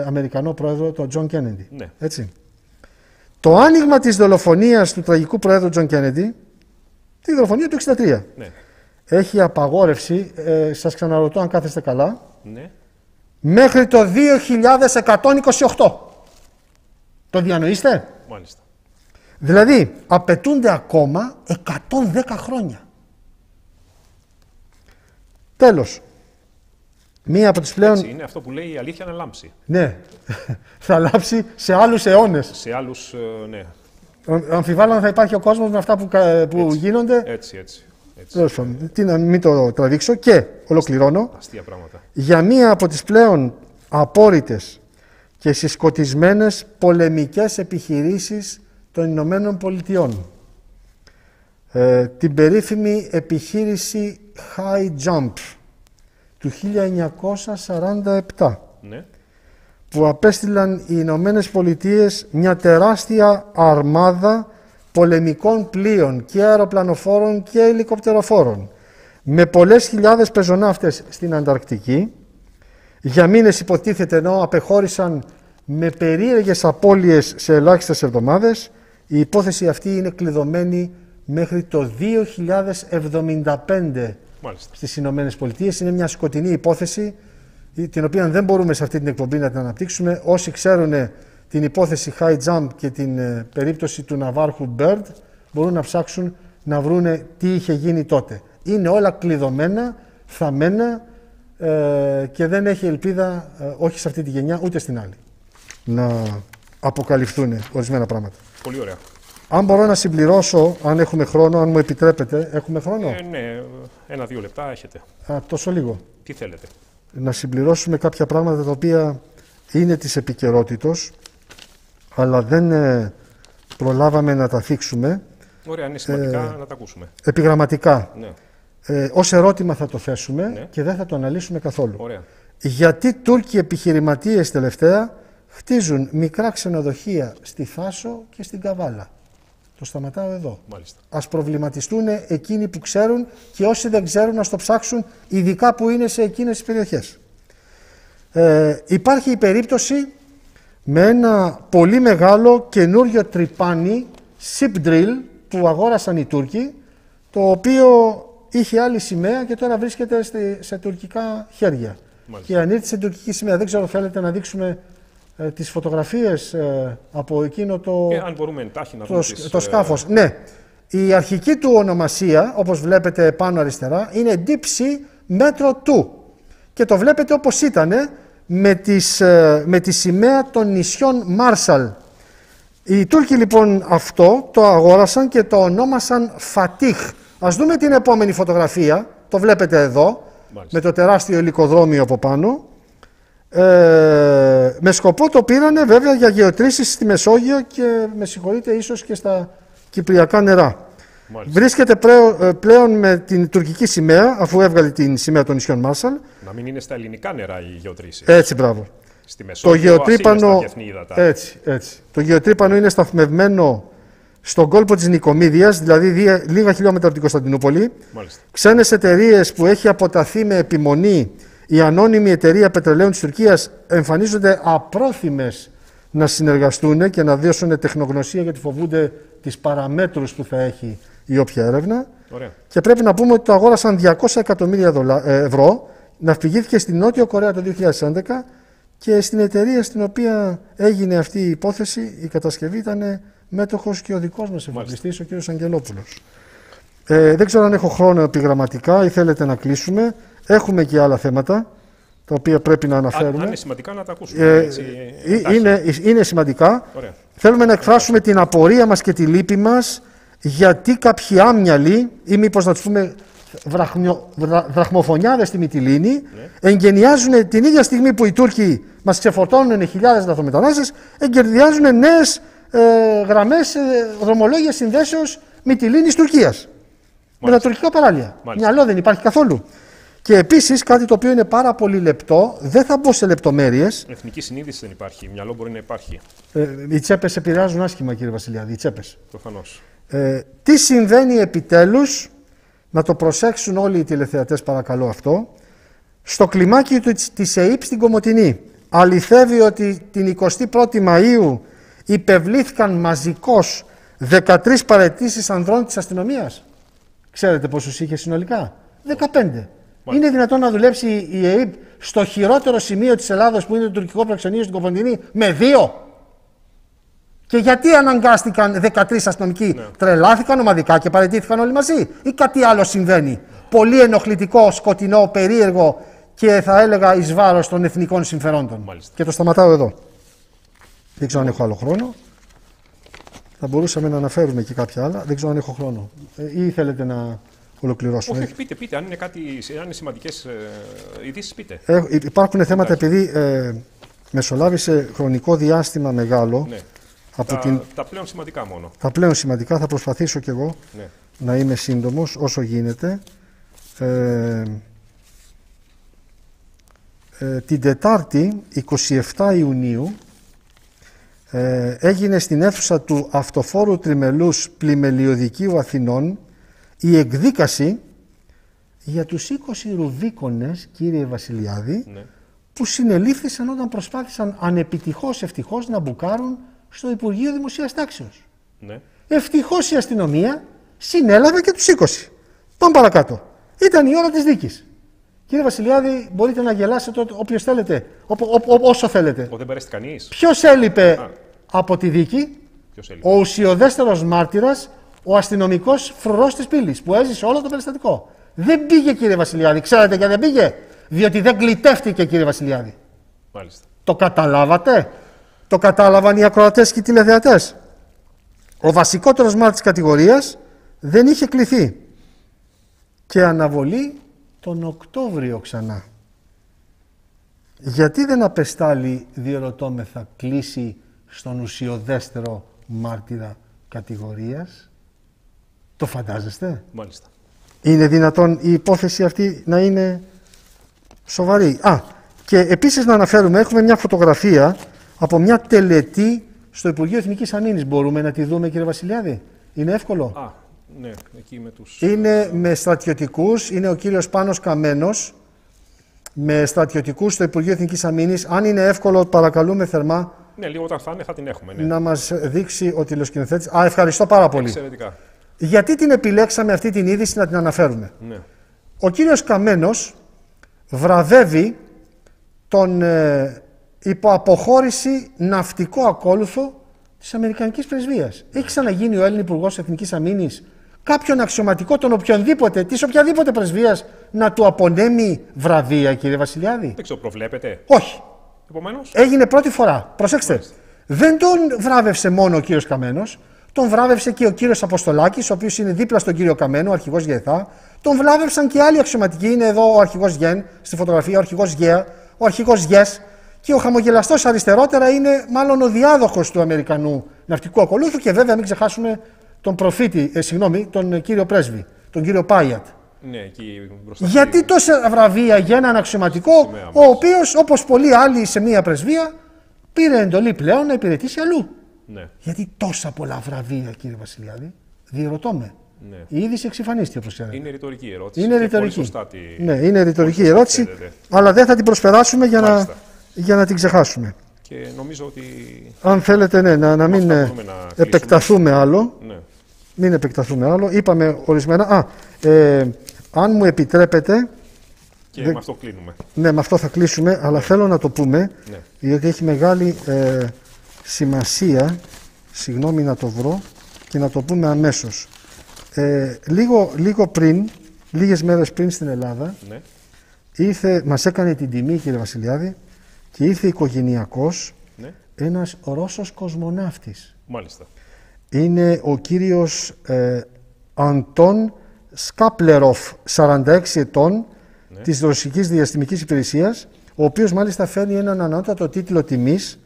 Αμερικανό πρόεδρο, τον Τζον Κέννεντι. Ναι. Έτσι. Το άνοιγμα της δολοφονίας του τραγικού πρόεδρου Τζον Κέννεντι, τη δολοφονία του 1963, Ναι. έχει απαγόρευση, σας ξαναρωτώ αν κάθεστε καλά, Ναι. μέχρι το 2128. Το διανοείστε? Μάλιστα. Δηλαδή, απαιτούνται ακόμα 110 χρόνια. Τέλος. Μία από τις πλέον... Έτσι είναι αυτό που λέει η αλήθεια να λάμψει. Ναι, θα λάψει σε άλλους αιώνες. Σε άλλους, ναι. Αμφιβάλλω αν θα υπάρχει ο κόσμος με αυτά που γίνονται. Έτσι. Τέλος πάντων, τι να μην το τραβήξω και ολοκληρώνω. Αστεία πράγματα. Για μία από τις πλέον απόρριτες και συσκοτισμένες πολεμικές επιχειρήσεις των Ηνωμένων Πολιτειών. Την περίφημη επιχείρηση High Jump του 1947, Ναι. που απέστειλαν οι Ηνωμένες Πολιτείες μια τεράστια αρμάδα πολεμικών πλοίων και αεροπλανοφόρων και ελικοπτεροφόρων με πολλές χιλιάδες πεζοναύτες στην Ανταρκτική. Για μήνες υποτίθεται, ενώ απεχώρησαν με περίεργες απώλειες σε ελάχιστες εβδομάδες. Η υπόθεση αυτή είναι κλειδωμένη μέχρι το 2075 Μάλιστα. στις Ηνωμένες Πολιτείες. Είναι μια σκοτεινή υπόθεση, την οποία δεν μπορούμε σε αυτή την εκπομπή να την αναπτύξουμε. Όσοι ξέρουν την υπόθεση High Jump και την περίπτωση του ναυάρχου Bird μπορούν να ψάξουν να βρούνε τι είχε γίνει τότε. Είναι όλα κλειδωμένα, θαμμένα και δεν έχει ελπίδα, όχι σε αυτή τη γενιά ούτε στην άλλη, να αποκαλυφθούν ορισμένα πράγματα. Πολύ ωραία. Αν μπορώ να συμπληρώσω, αν έχουμε χρόνο, αν μου επιτρέπετε. Έχουμε χρόνο? Ναι, 1-2 λεπτά έχετε. Τόσο λίγο. Τι θέλετε? Να συμπληρώσουμε κάποια πράγματα τα οποία είναι της επικαιρότητος, αλλά δεν προλάβαμε να τα θίξουμε. Ωραία, είναι σημαντικά να τα ακούσουμε. Επιγραμματικά. Ναι. Ως ερώτημα θα το θέσουμε, Ναι. και δεν θα το αναλύσουμε καθόλου. Ωραία. Γιατί Τούρκοι επιχειρηματίες τελευταία χτίζουν μικρά ξενοδοχεία στη Θάσο και στην Καβάλα? Το σταματάω εδώ. Μάλιστα. Ας προβληματιστούν εκείνοι που ξέρουν, και όσοι δεν ξέρουν να το ψάξουν, ειδικά που είναι σε εκείνες τις περιοχές. Υπάρχει η περίπτωση με ένα πολύ μεγάλο καινούριο τρυπάνι ship drill που αγόρασαν οι Τούρκοι, το οποίο είχε άλλη σημαία και τώρα βρίσκεται σε τουρκικά χέρια. Μάλιστα. Και ανήρθε σε τουρκική σημαία. Δεν ξέρω, θέλετε να δείξουμε τις φωτογραφίες από εκείνο Αν μπορούμε εντάχει να δούμε το σκάφος. Ναι. Η αρχική του ονομασία, όπως βλέπετε πάνω αριστερά, είναι Deep Sea Metro 2. Και το βλέπετε όπως ήταν, με τη σημαία των νησιών Marshall. Οι Τούρκοι λοιπόν αυτό το αγόρασαν και το ονόμασαν Fatih. Ας δούμε την επόμενη φωτογραφία. Το βλέπετε εδώ. Μάλιστα. Με το τεράστιο ελικοδρόμιο από πάνω. Με σκοπό το πήρανε βέβαια για γεωτρήσεις στη Μεσόγειο και με συγχωρείτε ίσως και στα κυπριακά νερά. Μάλιστα. Βρίσκεται πλέον με την τουρκική σημαία, αφού έβγαλε την σημαία των νησιών Μάρσαλ. Να μην είναι στα ελληνικά νερά οι γεωτρήσεις. Έτσι, μπράβο. Στη Μεσόγειο, το γεωτρύπανο, έτσι. Το γεωτρύπανο είναι σταθμευμένο στον κόλπο της Νικομίδειας, δηλαδή λίγα χιλιόμετρα από την Κωνσταντινούπολη. Μάλιστα. Ξένες εταιρείες που έχει αποταθεί με επιμονή η ανώνυμη εταιρεία πετρελαίων της Τουρκίας εμφανίζονται απρόθυμες να συνεργαστούν και να δώσουν τεχνογνωσία, γιατί φοβούνται τις παραμέτρους που θα έχει η όποια έρευνα. Ωραία. Και πρέπει να πούμε ότι το αγόρασαν 200 εκατομμύρια ευρώ, ναυπηγήθηκε στην Νότιο Κορέα το 2011 και στην εταιρεία στην οποία έγινε αυτή η υπόθεση, η κατασκευή, ήταν μέτοχος και ο δικός μας εφοπλιστής, ο κ. Αγγελόπουλος. Δεν ξέρω αν έχω χρόνο επιγραμματικά ή θέλετε να κλείσουμε. Έχουμε και άλλα θέματα τα οποία πρέπει να αναφέρουμε. Αν είναι σημαντικά να τα ακούσουμε. Είναι σημαντικά. Ωραία. Θέλουμε να εκφράσουμε την απορία μας και τη λύπη μας γιατί κάποιοι άμυαλοι, ή μήπως να τους πούμε δραχμοφωνιάδες στη Μυτιλήνη, εγκαινιάζουν την ίδια στιγμή που οι Τούρκοι μας ξεφορτώνουν χιλιάδες λαθρομετανάστες, εγκαινιάζουν νέες γραμμές, δρομολόγια συνδέσεως Μυτιλήνης Τουρκίας. Με τα τουρκικά παράλια. Μιαλό δεν υπάρχει καθόλου. Και επίσης κάτι το οποίο είναι πάρα πολύ λεπτό, δεν θα μπω σε λεπτομέρειες. Εθνική συνείδηση δεν υπάρχει. Μυαλό μπορεί να υπάρχει. Οι τσέπες επηρεάζουν άσχημα, κύριε Βασιλιάδη, οι τσέπες. Προφανώς. Τι συμβαίνει επιτέλους, να το προσέξουν όλοι οι τηλεθεατές παρακαλώ αυτό, στο κλιμάκιο της ΕΥΠ στην Κομοτηνή. Αληθεύει ότι την 21η Μαΐου υπευλήθηκαν μαζικώς 13 παραιτήσεις ανδρών της αστυνομίας. Ξέρετε πόσους είχε συνολικά? 15. Είναι δυνατόν να δουλέψει η ΕΥΠ στο χειρότερο σημείο της Ελλάδος που είναι το τουρκικό προξενείο στην Κομοτηνή με 2? Και γιατί αναγκάστηκαν 13 αστυνομικοί? Τρελάθηκαν ομαδικά και παραιτήθηκαν όλοι μαζί? Ή κάτι άλλο συμβαίνει? Πολύ ενοχλητικό, σκοτεινό, περίεργο και θα έλεγα εις βάρος των εθνικών συμφερόντων. Μάλιστα. Και το σταματάω εδώ. Δεν ξέρω αν έχω άλλο χρόνο. Θα μπορούσαμε να αναφέρουμε και κάποια άλλα. Δεν ξέρω αν έχω χρόνο. Ή θέλετε να ολοκληρώσουμε? Όχι, πείτε. Αν είναι σημαντικές ειδήσεις, πείτε. Υπάρχουν θέματα, επειδή μεσολάβησε χρονικό διάστημα μεγάλο. Ναι. Τα πλέον σημαντικά μόνο. Τα πλέον σημαντικά, θα προσπαθήσω κι εγώ να είμαι σύντομος όσο γίνεται. Την Τετάρτη, 27 Ιουνίου, έγινε στην αίθουσα του Αυτοφόρου Τριμελούς Πλημελιωδικίου Αθηνών η εκδίκαση για τους 20 Ρουβίκονες, κύριε Βασιλιάδη, που συνελήφθησαν όταν προσπάθησαν ανεπιτυχώς ευτυχώς να μπουκάρουν στο Υπουργείο Δημοσίας Τάξεως. Ευτυχώς η αστυνομία συνέλαβε και τους 20. Πάμε παρακάτω. Ήταν η ώρα της δίκης. Κύριε Βασιλιάδη, μπορείτε να γελάσετε όποιος θέλετε, όσο θέλετε. Δεν παρέστη κανείς. Ποιος έλειπε από τη δίκη? Ο ουσιοδέστερος μάρτυρας, ο αστυνομικός φρουρός της πύλης, που έζησε όλο το περιστατικό. Δεν πήγε, κύριε Βασιλιάδη. Ξέρετε γιατί δεν πήγε? Διότι δεν κλητεύτηκε, κύριε Βασιλιάδη. Μάλιστα. Το καταλάβατε? Το κατάλαβαν οι ακροατές και οι τηλεθεατές? Ο βασικότερος μάρτυρας κατηγορίας δεν είχε κληθεί. Και αναβολή τον Οκτώβριο ξανά. Γιατί δεν απεστάλλει, διερωτώμεθα, κλήση στον ουσιοδέστερο μάρτυρα κατηγορίας? Το φαντάζεστε? Μάλιστα. Είναι δυνατόν η υπόθεση αυτή να είναι σοβαρή? Και επίσης να αναφέρουμε, έχουμε μια φωτογραφία από μια τελετή στο Υπουργείο Εθνικής Αμήνης. Μπορούμε να τη δούμε, κύριε Βασιλιάδη? Είναι εύκολο? Ναι, εκεί με τους... Είναι με στρατιωτικούς, είναι ο κύριος Πάνος Καμένος, με στρατιωτικούς στο Υπουργείο Εθνικής Αμήνης. Αν είναι εύκολο, παρακαλούμε θερμά. Ναι, λίγο όταν θα είναι θα την έχουμε. Να μας δείξει ο τηλεοσκηνοθέτης. Ευχαριστώ πάρα πολύ. Εξαιρετικά. Γιατί την επιλέξαμε αυτή την είδηση να την αναφέρουμε? Ο κύριος Καμένος βραβεύει τον υποαποχώρηση ναυτικό ακόλουθο της Αμερικανικής Πρεσβείας. Έχει ξαναγίνει ο Έλληνας Υπουργός Εθνικής Αμήνης κάποιον αξιωματικό των οποιονδήποτε, της οποιαδήποτε πρεσβείας, να του απονέμει βραβεία, κύριε Βασιλιάδη? Δεν ξέρω, προβλέπετε? Όχι. Επομένως... Έγινε πρώτη φορά. Προσέξτε. Δεν τον βράβευσε μόνο ο κύριος Καμένος, τον βράβευσε και ο κύριος Αποστολάκης, ο οποίος είναι δίπλα στον κύριο Καμένο, ο αρχηγός ΓΕΘΑ. Τον βράβευσαν και άλλοι αξιωματικοί. Είναι εδώ ο αρχηγός ΓΕΝ στη φωτογραφία, ο αρχηγός ΓΕΑ, ο αρχηγός ΓΕΣ. Και ο χαμογελαστός αριστερότερα είναι μάλλον ο διάδοχος του Αμερικανού ναυτικού ακολούθου. Και βέβαια μην ξεχάσουμε τον προφήτη, τον κύριο πρέσβη, τον κύριο Πάιατ. Ναι, εκεί μπροστά. Γιατί τόσα βραβεία για έναν αξιωματικό, ο οποίος, όπως πολλοί άλλοι σε μία πρεσβεία, πήρε εντολή πλέον να υπηρετήσει αλλού? Ναι. Γιατί τόσα πολλά βραβεία, κύριε Βασιλιάδη? Διερωτώ με. Ναι. Η είδηση εξυφανίστηκε, όπως ξέρετε. Είναι ρητορική ερώτηση. Είναι ρητορική. Ναι, είναι ρητορική ερώτηση, αλλά δεν θα την προσπεράσουμε για να την ξεχάσουμε. Και νομίζω ότι... Αν θέλετε, να μην επεκταθούμε άλλο. Ναι. Μην επεκταθούμε άλλο. Είπαμε ορισμένα... αν μου επιτρέπετε... Και με αυτό κλείνουμε. Ναι, με αυτό θα κλείσουμε, αλλά θέλω να το πούμε, διότι έχει μεγάλη σημασία, συγγνώμη να το βρω, και να το πούμε αμέσως. Λίγο πριν, λίγες μέρες πριν στην Ελλάδα, μας έκανε την τιμή, κύριε Βασιλιάδη, και ήρθε οικογενειακός ένας Ρώσος κοσμοναύτης. Μάλιστα. Είναι ο κύριος Αντών Σκάπλεροφ, 46 ετών, της Ρωσικής Διαστημικής Υπηρεσίας, ο οποίος μάλιστα φέρνει έναν ανώτατο τίτλο τιμής,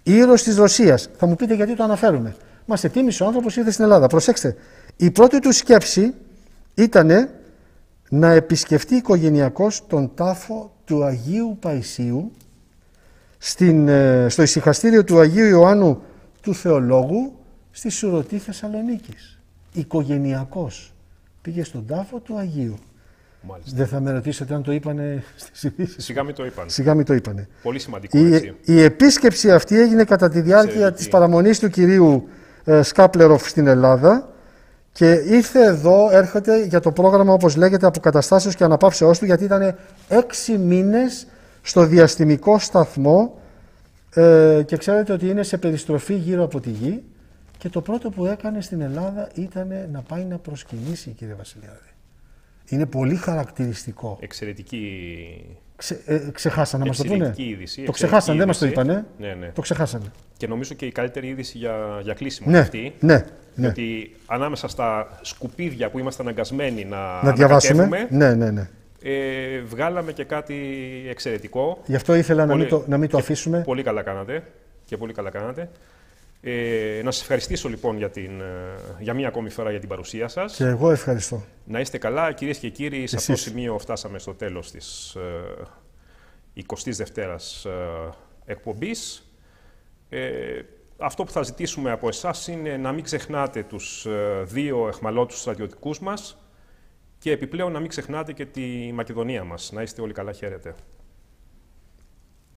Ήρωας της Ρωσίας. Θα μου πείτε γιατί το αναφέρουμε. Μας ετοίμησε ο άνθρωπος, ήρθε στην Ελλάδα. Προσέξτε, η πρώτη του σκέψη ήταν να επισκεφτεί οικογενειακώς τον τάφο του Αγίου Παϊσίου στο ησυχαστήριο του Αγίου Ιωάννου του Θεολόγου στη Σουρωτή Θεσσαλονίκης. Οικογενειακός. Πήγε στον τάφο του Αγίου. Μάλιστα. Δεν θα με ρωτήσετε αν το είπανε στις ειδήσεις. Σιγά μην το είπαν. Σιγά μην το είπανε. Πολύ σημαντικό, έτσι. Η επίσκεψη αυτή έγινε κατά τη διάρκεια της παραμονής του κυρίου Σκάπλεροφ στην Ελλάδα και ήρθε εδώ, έρχεται για το πρόγραμμα, όπως λέγεται, αποκαταστάσεως και αναπαύσεώς του, γιατί ήταν 6 μήνες στο διαστημικό σταθμό και ξέρετε ότι είναι σε περιστροφή γύρω από τη γη και το πρώτο που έκανε στην Ελλάδα ήταν να πάει να προσκυνήσει, κύριε Βασιλιάδη. Είναι πολύ χαρακτηριστικό. Εξαιρετική. Ξεχάσανε να μας το πούνε. Είδηση, το ξεχάσανε, δεν μας το είπανε. Ναι. Το ξεχάσανε. Και νομίζω και η καλύτερη είδηση για κλείσιμο ναι, αυτή. Ναι. Διότι ανάμεσα στα σκουπίδια που είμαστε αναγκασμένοι να διαβάσουμε, ναι. Βγάλαμε και κάτι εξαιρετικό. Γι' αυτό ήθελα να μην το αφήσουμε. Πολύ καλά κάνατε. Και πολύ καλά κάνατε. Να σας ευχαριστήσω λοιπόν για μία ακόμη φορά για την παρουσία σας. Και εγώ ευχαριστώ. Να είστε καλά, κυρίες και κύριοι. Σε αυτό το σημείο φτάσαμε στο τέλος της 22ης εκπομπής. Αυτό που θα ζητήσουμε από εσάς είναι να μην ξεχνάτε τους 2 αιχμαλώτους στρατιωτικούς μας και επιπλέον να μην ξεχνάτε και τη Μακεδονία μας. Να είστε όλοι καλά, χαίρετε.